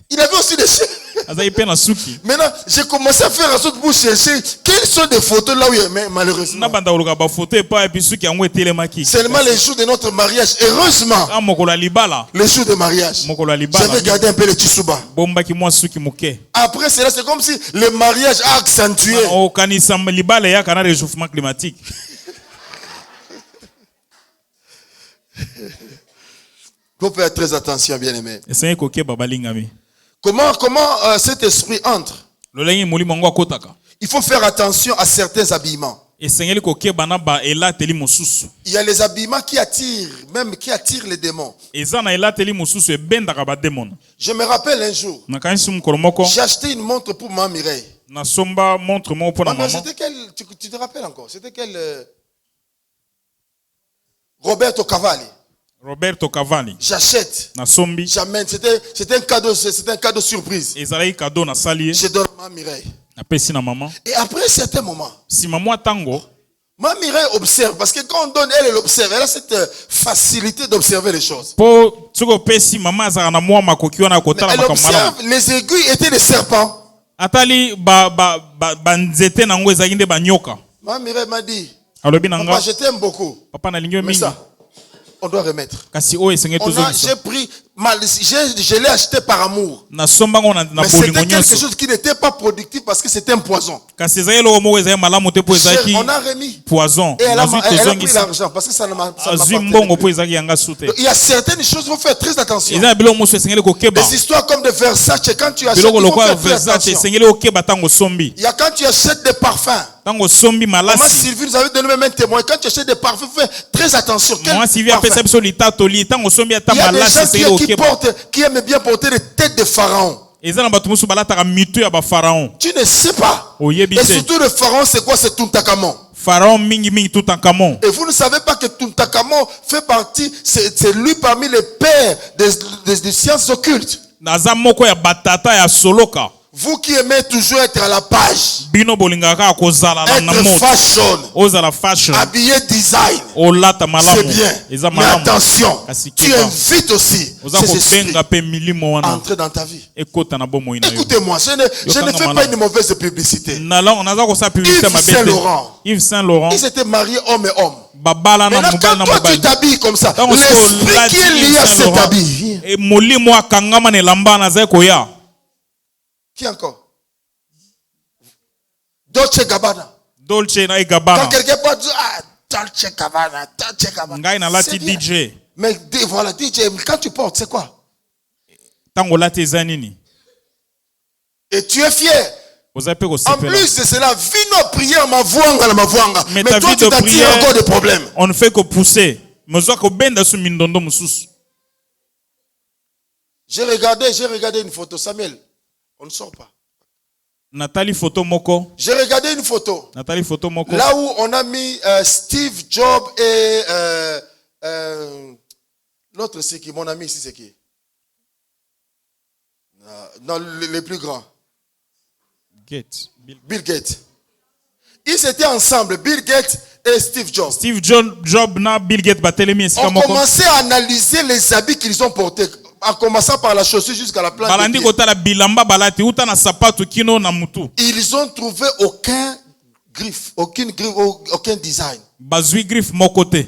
Il avait aussi des cheveux. Azai pe na suki. Maintenant, j'ai commencé à faire un saut pour chercher quelles sont des photos là où il y a, mais malheureusement. Na banda uluka ba photo e pa e suki yango etelema ki. Seulement les jours de notre mariage, heureusement, Ah mokolo libala. les jours de mariage, Mokolo libala. j'avais gardé un peu le tisuba. Bomba ki mwa suki muke. Après cela, c'est comme si le mariage a accentué. O kanisa libala ya kana réchauffement climatique. Il faut faire très attention, bien aimé. Essayez koke babalingami. Comment cet esprit entre? Lolengi mulimo ngo akotaka. Il faut faire attention à certains habillements. Essayez koke bana ba elateli mususu. Il y a les habillements qui attirent, même qui attirent les démons. Eza na elateli mususu ebendaka ba demon. Je me rappelle un jour, Na kanisi mukolo moko j'ai acheté une montre pour ma Mireille. na somba montre mo pona Maman, maman. c'était quel, tu te rappelles encore? C'était quel Roberto Cavalli. Roberto Cavalli. J'achète, Na sombi. j'amène. C'était un cadeau surprise. Ezalaki cadeau na sali. Je donne à ma Mireille. Na pesi na maman. Et après un certain moment, Si maman tango. ma Mireille observe, parce que quand on donne, elle observe. Elle a cette facilité d'observer les choses. Po tsoko pesi maman azaka na mwa makoki wana Mais kotala elle makamala. observe, les aiguilles étaient des serpents. Atali ba nzete na ngo ezalaki nde banyoka. Ma Mireille m'a dit, Alobi na papa, nga je t'aime beaucoup. papa na lingi Mais mingi. ça, on doit remettre. Kasi o esenge tozo. J'ai pris, je l'ai acheté par amour. Na somba ngo na Mais bolingo c'était quelque nyonso. chose qui n'était pas productif parce que c'était un poison. Kasi ezali eloko moko ezali malamu te po ezalaki On a remis. poison. Et elle a Nazwi pris tozongisa. l'argent parce que ça ne m'a ça ne Azwi m'appartenait mbongo plus. po ezalaki yanga sute. Il y a certaines choses, il faut faire très attention. Eza na biloko mosusu esengeli kokeba. Des histoires comme de Versace, quand tu achètes, Biloko il faut lokola faire très Versace attention. esengeli kokeba tango sombi. Il y a quand tu achètes des parfums. Tango sombi Maman malasi. Sylvie nous avait donné même un témoin. Quand tu achètes des parfums, il faut faire très attention. Quel Moi Sylvie parfum? apesa biso litatoli tango sombi ata Il y a des malasi gens esengeli kokeba. qui aiment bien porter des têtes de pharaon. Eza na bato mosusu balataka mitu ya ba pharaon. Tu ne sais pas. Oyebi Et te. surtout le pharaon, c'est quoi? C'est Toutankhamon. Pharaon mingi mingi Toutankhamon. Et vous ne savez pas que Toutankhamon fait partie, c'est lui parmi les pères des sciences occultes. Naza moko ya batata ya soloka. Vous qui aimez toujours être à la page, bino bolingaka kozala na être mode fashion, ozala fashion habillé design, olata c'est malamu bien. eza Mais malamu attention, Kasi tu kiba. invites aussi oza ces esprits kobenga pe milimo à wana entrer dans ta vie. ekota na bomoi na yo Écoutez-moi, je ne fais pas une mauvaise publicité. naza kosala publicité Yves mabe Saint-Laurent, Yves Saint-Laurent ils étaient mariés homme et homme. babala na Maintenant, mobali quand na toi tu mobali t'habilles comme ça, Ntango sikoyo l'esprit olati qui est lié Yves à cet Saint-Laurent, habit. e molimo akangama na elamba nazali koya Qui encore? Dolce Gabbana. Dolce na Quand Gabbana quelqu'un peut dire, ah, Dolce Gabbana, Dolce Gabbana. ngai C'est nalati bien. DJ Mais voilà, DJ, quand tu portes, c'est quoi? ntango olati eza nini Et tu es fier. ozali mpe En kosepela plus de cela, vino prière ma voanga. Mais Mais ta toi, vie tu de t'attires prière- encore des problèmes. on ne fait que pousser mozwa kobenda su mindondo mosusu J'ai regardé une photo, Samuel. On ne sort pas. natali photo moko J'ai regardé une photo. natali photo moko Là où on a mis Steve Jobs et l'autre c'est qui? Mon ami ici c'est qui? Non, les plus grands. Gates. Bill Gates. Ils étaient ensemble, Bill Gates et Steve Jobs. Steve Jobs na Bill Gates batelemi esika On moko commençait à analyser les habits qu'ils ont portés, en commençant par la chaussure jusqu'à la plante balandi des pieds. kotala bilamba balati uta na sapato kino na mutu Ils ont trouvé aucun griffe, aucun design. bazwi griffe moko te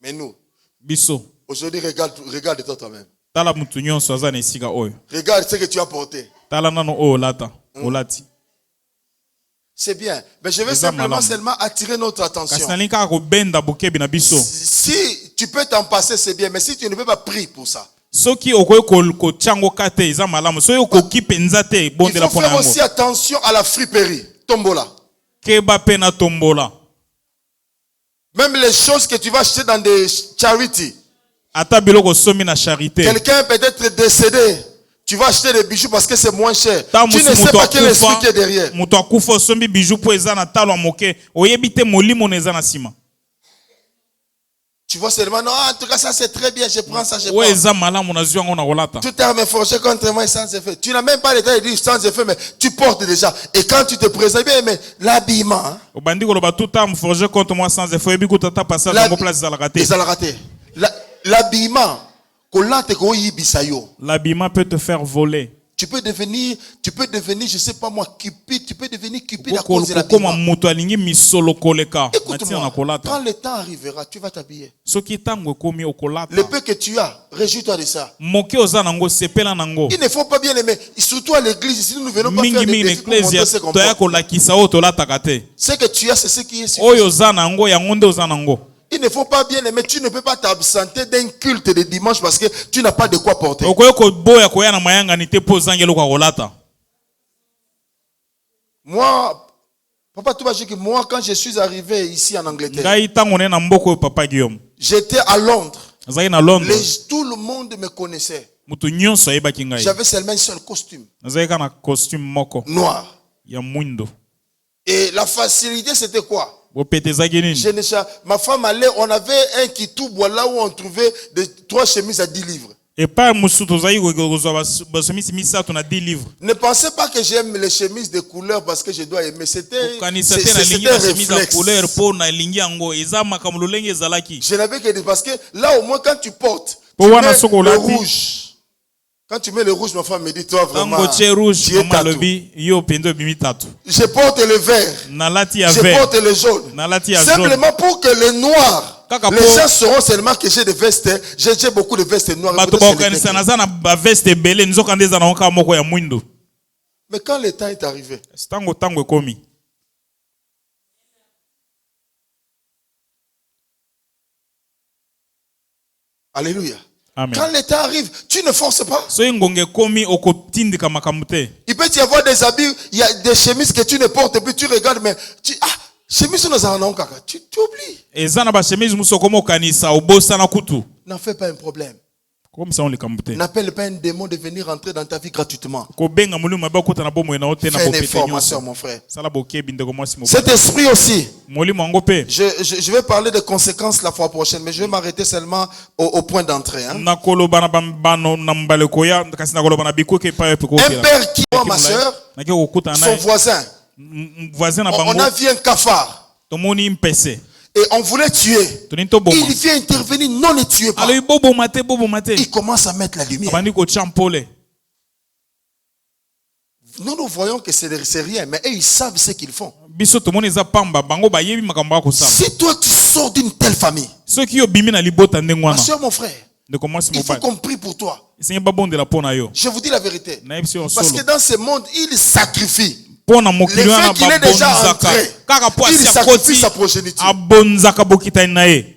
Mais nous, biso aujourd'hui, regarde-toi toi-même. tala mutu nyonso aza na esika oyo Regarde ce que tu as porté. tala nano oyo olata olati C'est bien. Mais je vais Eza malamu. seulement attirer notre kasi attention. nalingi kaka kobenda bokebi na biso Si tu peux t'en passer, c'est bien. Mais si tu ne peux pas prier pour ça. soki okoki kotia yango ka te eza malamu soki okoki mpenza te Il bondela faut mpona faire yango aussi attention à la friperie. Tombola. keba mpe na tombola Même les choses que tu vas acheter dans des charities. ata biloko somi na charité Quelqu'un peut être décédé. Tu vas acheter des bijoux parce que c'est moins cher. Ta Tu ne mosu sais moto pas quel esprit qui est akufa derrière. moto akufa osombi bijou mpo eza na talo ya moke oyebi te molimo na eza na nsima Tu vois seulement, non, en tout cas, ça c'est très bien, je prends ça, je oyo prends. eza malamu nazwi yango na kolata Tout est forgé contre moi sans effet. Tu n'as même pas le temps de dire sans effet, mais tu portes déjà. Et quand tu te présentes, bien, mais l'habillement, hein, obandi koloba tuta moforge contre moi sans effet oyebi kuta ta passage La- yango place ezalaka te ils ont raté. L'habillement, kolate ko yibisa yo. l'habillement peut te faire voler Tu peux devenir, je sais pas moi, cupide, tu peux devenir cupide à cause de kokoma l'habillement. moto alingi misolo koleka na ntina na Écoute-moi, kolata quand le temps arrivera, tu vas t'habiller. soki ntango ekomi Le okolata peu que tu as, réjouis-toi de ça. moke oza nango sepela nango Il ne faut pas bien aimer, surtout à l'église, si nous ne venons pas faire mingi des mingi na défis pour montrer eklezia ce qu'on toya porte. kolakisa oyo tolataka te Ce que tu as, c'est ce qui est suffisant. oyo oza nango yango nde oza nango Il ne faut pas bien aimer, tu ne peux pas t'absenter d'un culte de dimanche parce que tu n'as pas de quoi porter. okoki koboya koya na mayangani te mpo ozangi eloko ya kolata Moi, Papa Toubachi, moi, quand je suis arrivé ici en Angleterre, ngai ntango ne na mboka oyo papa guillaume j'étais à Londres. nazalaki na londres Tout le monde me connaissait. moto nyonso ayebaki ngai J'avais seulement un seul costume, nazalaki kaka na costume moko noir. ya mwindo Et la facilité, c'était quoi? bopete ezalaki nini Ma femme allait, on avait un kitoubwa là où on trouvait 3 chemises à 10 livres. epai mosusu tozalaki kozwa basomisi misato na 10 livres Ne pensez pas que j'aime les chemises de couleur parce que je dois aimer. C'était kokanisa te nalingi un na chemise ya réflexe. couleur mpo nalingi yango eza makambo lolenge ezalaki Je n'avais que des... Parce que là, au moins, quand tu portes, Pour tu voir mets na soko le olati. rouge. Quand tu mets le rouge, ma femme me dit, toi, vraiment, ntango tie rouge tu es mama tatou. alobi yo mpenza obimi tatu Je porte le vert. nalati ya Je vert porte le jaune. nalati ya jaune Simplement pour que les noirs, Kaka les po- gens sauront seulement que j'ai des vestes. J'ai beaucoup de vestes noires. bato Peut-être c'est bakokanisa les naza na baveste ebele nzoka nde eza nango kaka moko ya mwindo Mais quand le temps est arrivé, ntango ekomi alléluia. amen Quand le temps arrive, tu ne forces pas. soki ngonga ekomi okotindika makambo te Il peut y avoir des habits, il y a des chemises que tu ne portes plus, tu regardes, mais chemise nous en kaka. Tu oublies. eza na bashemise mosusu okoma okanisa obosana kutu N'en fais pas un problème. Comme ça on les cambote. N'appelle pas un démon de venir entrer dans ta vie gratuitement. Ko benga muluma ba kota na bomo na ote na Fais un bopete effort, ma nyonso. soeur, mon frère. Sala boke bindeko mwasi mo. Cet esprit aussi, Molimo ngo pe. je vais parler des conséquences la fois prochaine, mais je vais m'arrêter seulement au point d'entrée. Hein. Na koloba na bambano na mbale koya kasi na koloba na bikoke pa yepe ko. Un père qui voit ma soeur, son voisin, voisin na on bango. a vu un cafard Tomoni mpese. et on voulait tuer. Il vient intervenir, non, ne tuez pas. Alors bobo mate. Il commence à mettre la lumière. Bandi ko champole. Nous voyons que c'est rien, mais eux, ils savent ce qu'ils font. Biso tomoni za pamba bango ba yebi makambo ko sala. Si toi tu sors d'une telle famille, Ceux qui obimi na libota ma ndengwana. soeur, mon frère, De comment il faut qu'on prie pour toi. Seigneur babonde la pona yo. Je vous dis la vérité. Na yebisi on Parce solo. que dans ce monde, il sacrifie. Pona Le mokili wana fait qu'il est déjà babonzaka. entré, Kaka po il asi sacrifie akoti sa progéniture. abonzaka bokita na ye.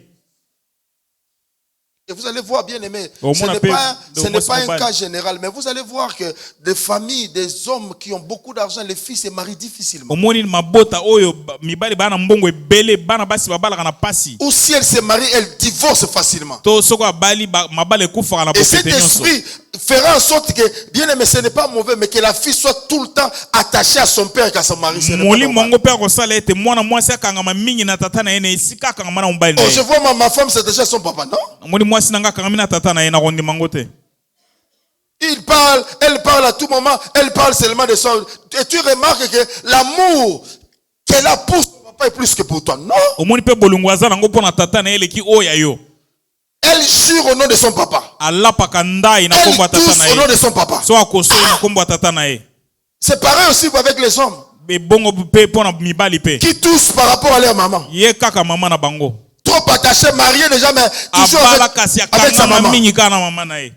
Et vous allez voir, bien aimé, Au ce moins, n'est on pas, peut- ce au n'est moins, pas c'est un mobile. cas général, mais vous allez voir que des familles, des hommes qui ont beaucoup d'argent, les filles se marient difficilement. Omoni mabota oyo mibali bana mbongo ebele bana basi babala kana pasi. Ou si elles se marient, elles divorcent facilement. To soko abali mabale kufa na Et cet bopete nyonso. esprit fera en sorte que, bien aimé, ce n'est pas mauvais, mais que la fille soit tout le temps attachée à son père et à son mari. Ce n'est pas Moli normal. mongo pe ko sala ete mwana mwasi akanga mingi na tata na ye na esika akanga na mbali na Oh, je ye. vois ma femme s'attacher à son papa, non? Moli mwasi nanga akanga na tata na ye na kondi mangote. Il parle, elle parle à tout moment, elle parle seulement de son. Et tu remarques que l'amour qu'elle a pour son papa est plus que pour toi. Non. Omoni pe bolungu aza nango pona tata na ye leki oya yo. Elle jure au nom de son papa. Alapaka ndai na Elle kombo tata tousse na au nom ye. de son papa. So akoso na kombo tata na ye. C'est pareil aussi avec les hommes Be bongo pe pona mibali pe. qui toussent par rapport à leur maman. Ye kaka mama na bango. Trop attachés, mariés déjà, mais toujours Abala avec, kasi avec sa akanga maman. mingi kana mama na ye.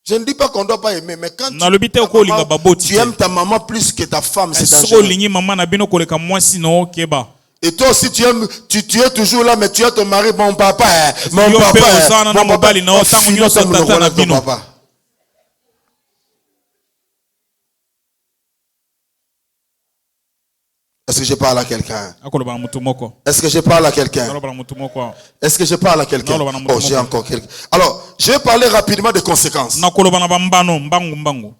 Je ne dis pas qu'on ne doit pas aimer, mais quand Na lobite ko linga baboti. tu aimes ta maman plus que ta femme, c'est Soko dangereux. lingi mama na bino koleka mwasi no keba. Et toi aussi, tu es toujours là, mais tu as ton mari, mon papa, mon Yo papa, pe ozana na mon papa. mobali na otango Finot, nyonso tu me tata na reconnaître ton bino. papa. Est-ce que je parle à quelqu'un? Akoloba na mutu moko. Est-ce que je parle à quelqu'un? Akoloba na mutu moko. Est-ce que je parle à quelqu'un? Non, non, non, Oh, non, j'ai non. encore quelqu'un. Alors, je vais parler rapidement des conséquences. Na koloba na bambano mbangu.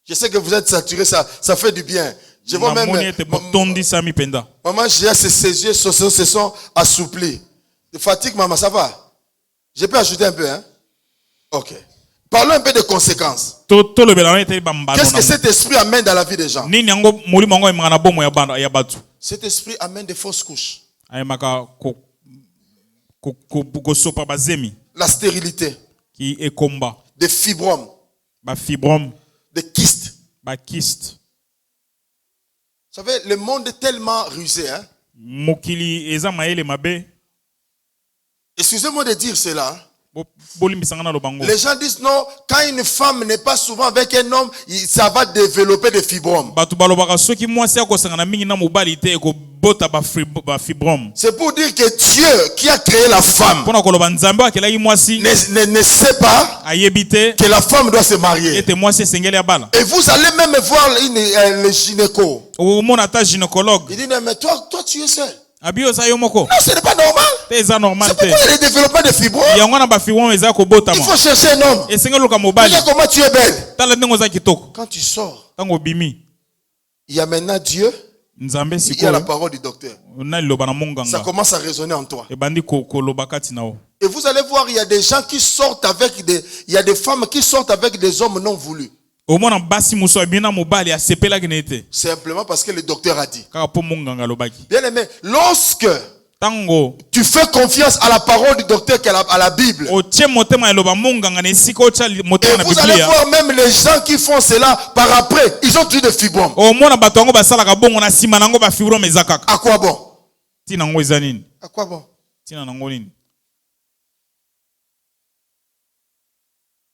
Je sais que vous êtes saturés, ça fait du bien. Je vois Na même, moni ete botondi sami penda. maman, ses yeux se sont assouplis. De fatigue, maman, ça va? Je peux ajouter un peu, hein? Ok. Parlons un peu des conséquences. To lobela na ete bambano. Qu'est-ce que cet esprit amène dans la vie des gens? Nini yango moli mongo emanga na bomo ya batu. Cet esprit amène des fausses couches. Ayemaka ko sopa bazemi La stérilité, ki ekomba. des fibromes, Ba fibrome, des kystes. ba kyste. Vous savez, le monde est tellement rusé, hein? Mokili eza maele mabe. Excusez-moi de dire cela, hein? Bolimbisanga na lobango. Les gens disent non, quand une femme n'est pas souvent avec un homme, ça va développer des fibromes. Batu balobaka soki mwasi akosanga na mingi na mobali te ekobota ba fibrome. C'est pour dire que Dieu qui a créé la femme Pona koloba nzambe akelaki mwasi ne sait pas ayebi te que la femme doit se marier. ete mwasi esengeli abala. Et vous allez même voir le gynéco. Omona ata gynécologue. Il dit non, mais toi tu es seul. Abi oza yo moko. Non, ce n'est pas normal. Te eza normal C'est te. pourquoi il y a le développement de fibromes. Yango na ba fibrome eza Il kobotama. faut chercher un homme. Esengeli luka mobali. Regarde comment tu es belle. Tala ndenge oza kitoko. Quand tu sors, Tango bimi. il y a maintenant Dieu, Nzambe il y a la sikoyo. parole du docteur. Na liloba na Ça monganga. commence à résonner en toi. Ebandi koloba kati na o. Et vous allez voir, il y a des gens qui sortent avec il y a des femmes qui sortent avec des hommes non voulus. Omona basi muso abina mobali asepelaki na ete. Simplement parce que le docteur a dit. Kaka po monganga lobaki. Bien aimé, lorsque Tango tu fais confiance à la parole du docteur qu'à la Bible, otie motema eloba monganga na esika otia et motema na vous allez Biblia. voir même les gens qui font cela par après, ils ont tous des fibromes. Omona bato yango basalaka bongo na sima nango ba fibrome eza kaka. À quoi bon? Tina ngo eza nini? À quoi bon? Tina nango nini?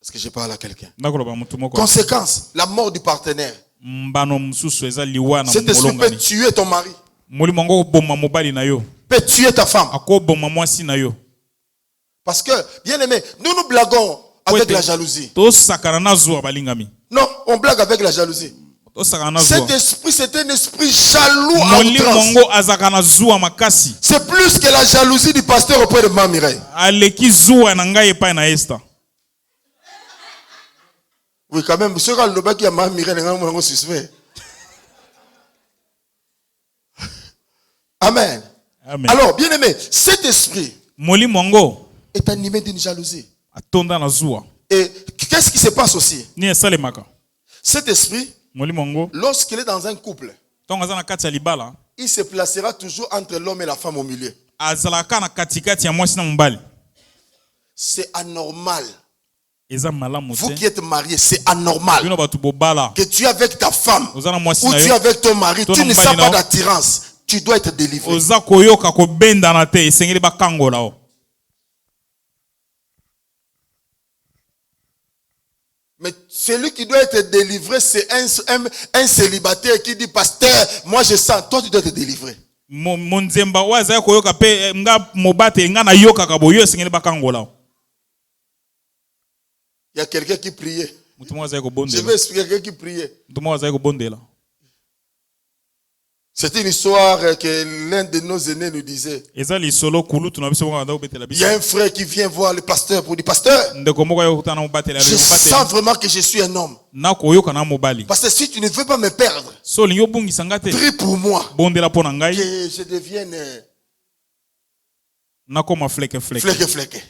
Est-ce que je parle à quelqu'un? Nakoloba mutu moko. Conséquence, la mort du partenaire. Mbano mususu eza liwa na Cet esprit peut molongani. tuer ton mari, Moli mongo bomba mobali na yo. peut tuer ta femme. Ako bomba mwasi na yo. Parce que, bien aimé, nous blaguons avec Ouais, la jalousie. To sakana na zuwa balingami. Non, on blague avec la jalousie. Cet esprit, c'est un esprit jaloux à outrance. C'est plus que la jalousie du pasteur auprès de Maman Mireille. Oui, quand même, ce gars qui a Maman Mireille, c'est suspect. Amen. Amen. Alors, bien aimé, cet esprit est animé d'une jalousie. Et qu'est-ce qui se passe aussi? Cet esprit, lorsqu'il est dans un couple, il se placera toujours entre l'homme et la femme au milieu. C'est anormal. Vous qui êtes mariés, c'est anormal que tu es avec ta femme ou tu es avec ton mari, tu ne sens pas d'attirance. Tu dois être délivré. Mais celui qui doit être délivré, c'est un célibataire qui dit, pasteur, moi je sens, toi tu dois être délivré. Il y a quelqu'un qui priait. Je vais expliquer quelqu'un qui priait. C'était une histoire que l'un de nos aînés nous disait. Il y a un frère qui vient voir le pasteur pour dire, pasteur, je sens vraiment que je suis un homme. Parce que si tu ne veux pas me perdre, prie pour moi que je devienne fleque.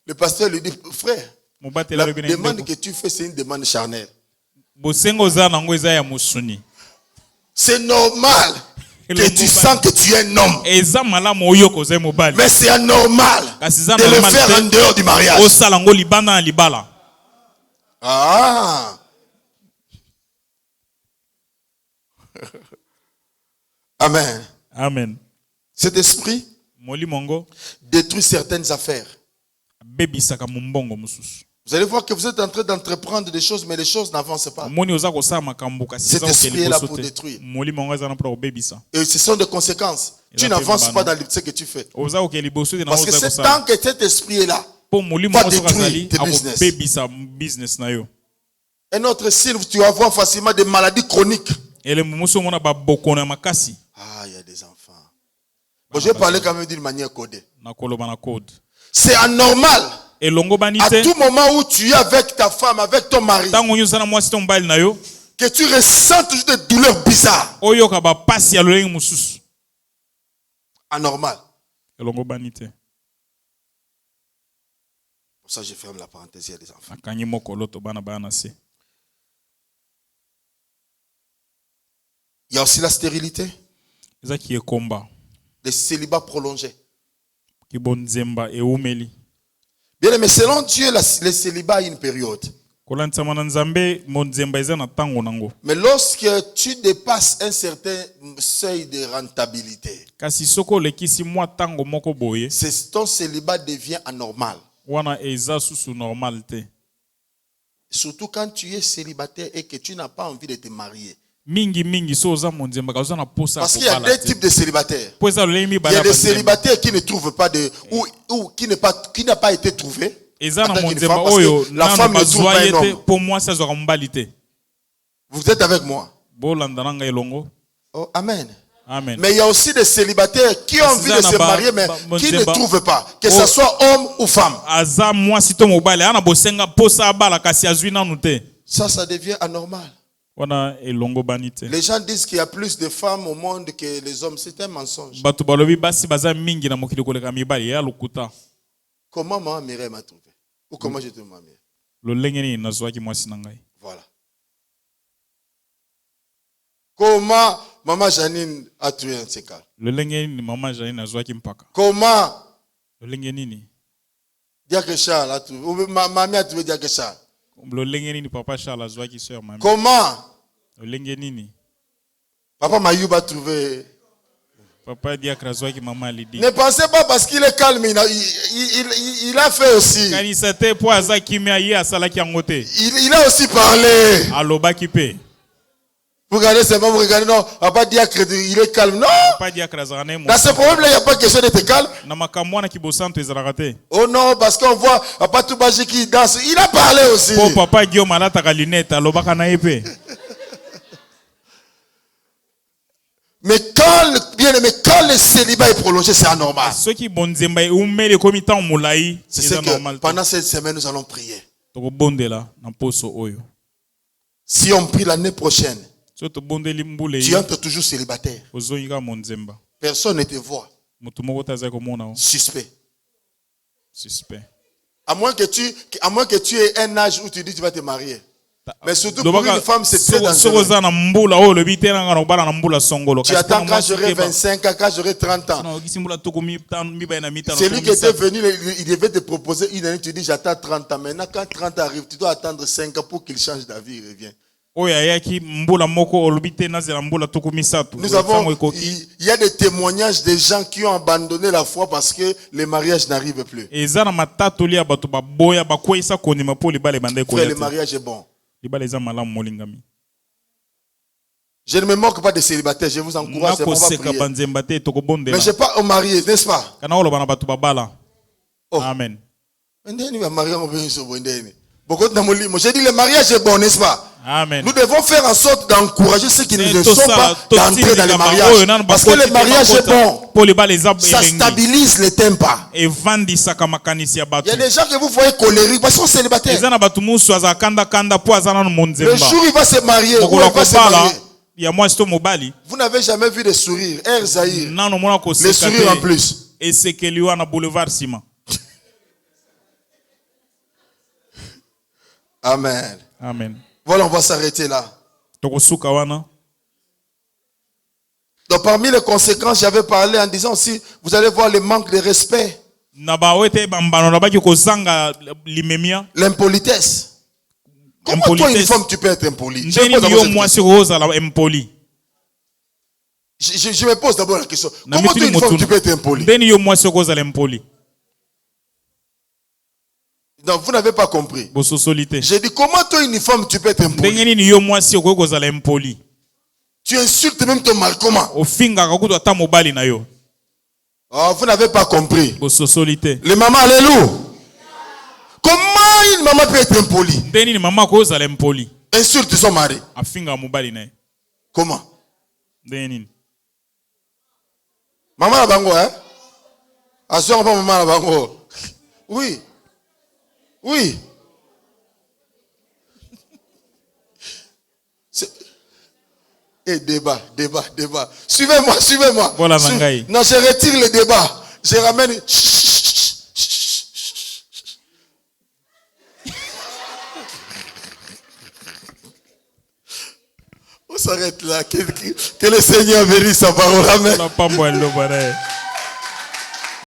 Le pasteur lui dit, frère, la demande que tu fais, c'est une demande charnelle. C'est normal que tu sens que tu es un homme. Mais c'est anormal de le faire en dehors du mariage. Ah. Amen. Amen. Cet esprit détruit certaines affaires. Vous allez voir que vous êtes en train d'entreprendre des choses, mais les choses n'avancent pas. Cet esprit est là pour détruire. Et ce sont des conséquences. Tu n'avances pas dans ce que tu fais. Parce que c'est tant que cet esprit est là, va détruire tes business. Un autre signe, tu vas voir facilement des maladies chroniques. Ah, il y a des enfants. Bon, je vais parler quand même d'une manière codée. C'est anormal. À tout moment où tu es avec ta femme, avec ton mari, que tu ressens toujours des douleurs bizarres. Anormal. Pour ça, je ferme la parenthèse, il y a des enfants. Il y a aussi la stérilité. Les célibats prolongés. Bien, mais selon Dieu, le célibat a une période. Mais lorsque tu dépasses un certain seuil de rentabilité, ton célibat devient anormal. Surtout quand tu es célibataire et que tu n'as pas envie de te marier. Parce qu'il y a deux types de célibataires. Il y a des célibataires qui ne trouvent pas de ou qui n'a pas été trouvé. La femme ne trouve pas un homme. Vous êtes avec moi? Oh, amen. Amen. Mais il y a aussi des célibataires qui ont envie de se marier mais qui ne trouvent pas, que ce soit homme ou femme. Ça devient anormal. Les gens disent qu'il y a plus de femmes au monde que les hommes. C'est un mensonge. Comment Maman Mireille m'a trouvé? Ou comment j'ai trouvé Maman Mireille? Voilà. Comment Maman Janine a trouvé un de ces cas? Comment Diacre Charles a trouvé? Ou Mamie a trouvé Diacre Charles? Comment Papa Mayouba a trouvé? Ne pensez pas parce qu'il est calme, il a fait aussi. Il a aussi parlé. Vous regardez seulement, vous regardez, non, Papa Diacre, il est calme. Non. Dans ce problème-là, il n'y a pas question d'être calme. Oh non, parce qu'on voit Papa Toubaji qui danse. Il a parlé aussi. Mais quand le célibat est prolongé, c'est anormal. ceux qui bonzemba umele komi temps mulai C'est c'est ce que normal. pendant cette semaine, nous allons prier. Toko bondela na poso oyo. Si on prie l'année prochaine, So to bondeli mbule tu entres toujours célibataire. ozoyika monzemba. Personne ne te voit. Mutu moko taza komona o. Suspect. Suspect. À moins que tu aies un âge où tu dis que tu vas te marier. Mais surtout pour une femme, c'est très dangereux. Sokoza na mbula o le bitena ngana bala na mbula songolo. Tu attends quand j'aurai 25 ans, quand j'aurai 30 ans. Non, kisimbula toko mi ba na mitano. Celui qui était venu, il devait te proposer une année, tu dis j'attends 30 ans. Maintenant, quand 30 ans arrive, tu dois attendre 5 ans pour qu'il change d'avis, il revient. Oya yaki mbula moko olubite na zela mbula toko misatu. Nous avons, il y a des témoignages des gens qui ont abandonné la foi parce que les mariages n'arrivent plus. Ezana matatu lia batu ba boya ba kwesa konima po libale bande ko. Frère, le mariage est bon. Libale za malamu molingami. Je ne me moque pas des célibataires, je vous encourage, c'est bon, on va prier. Mais je n'ai pas au marié, n'est-ce pas? Oh. Amen. J'ai dit le mariage est bon, n'est-ce pas? Amen. Nous devons faire en sorte d'encourager ceux qui ne sont pas d'entrer dans le mariage. Parce que le mariage est bon. Ça stabilise les tempos. Il y a des gens que vous voyez colériques parce qu'ils sont célibataires. Le jour où il va se marier, vous n'avez jamais vu des sourires. Air Zahir. Les sourires en plus. Amen. Amen. Voilà, on va s'arrêter là. Donc parmi les conséquences, j'avais parlé en disant aussi, vous allez voir le manque de respect. L'impolitesse. Comment toi, une femme, tu peux être impoli? Je me pose d'abord la question. Comment toi, une femme, tu peux être impoli? Non, vous n'avez pas compris. J'ai dit, comment toi, une femme, tu peux être impoli? Tu insultes même ton mari, comment? Oh, vous n'avez pas compris. Les mamans, alléluia. Comment une maman peut être impolie? Insulte son mari. Comment? Maman la bango, hein? Assure pas maman la bango. Oui. Oui. Et débat. Suivez-moi. Voilà, non, je retire le débat. Je ramène. On s'arrête là. Que le Seigneur bénisse sa parole. Amen.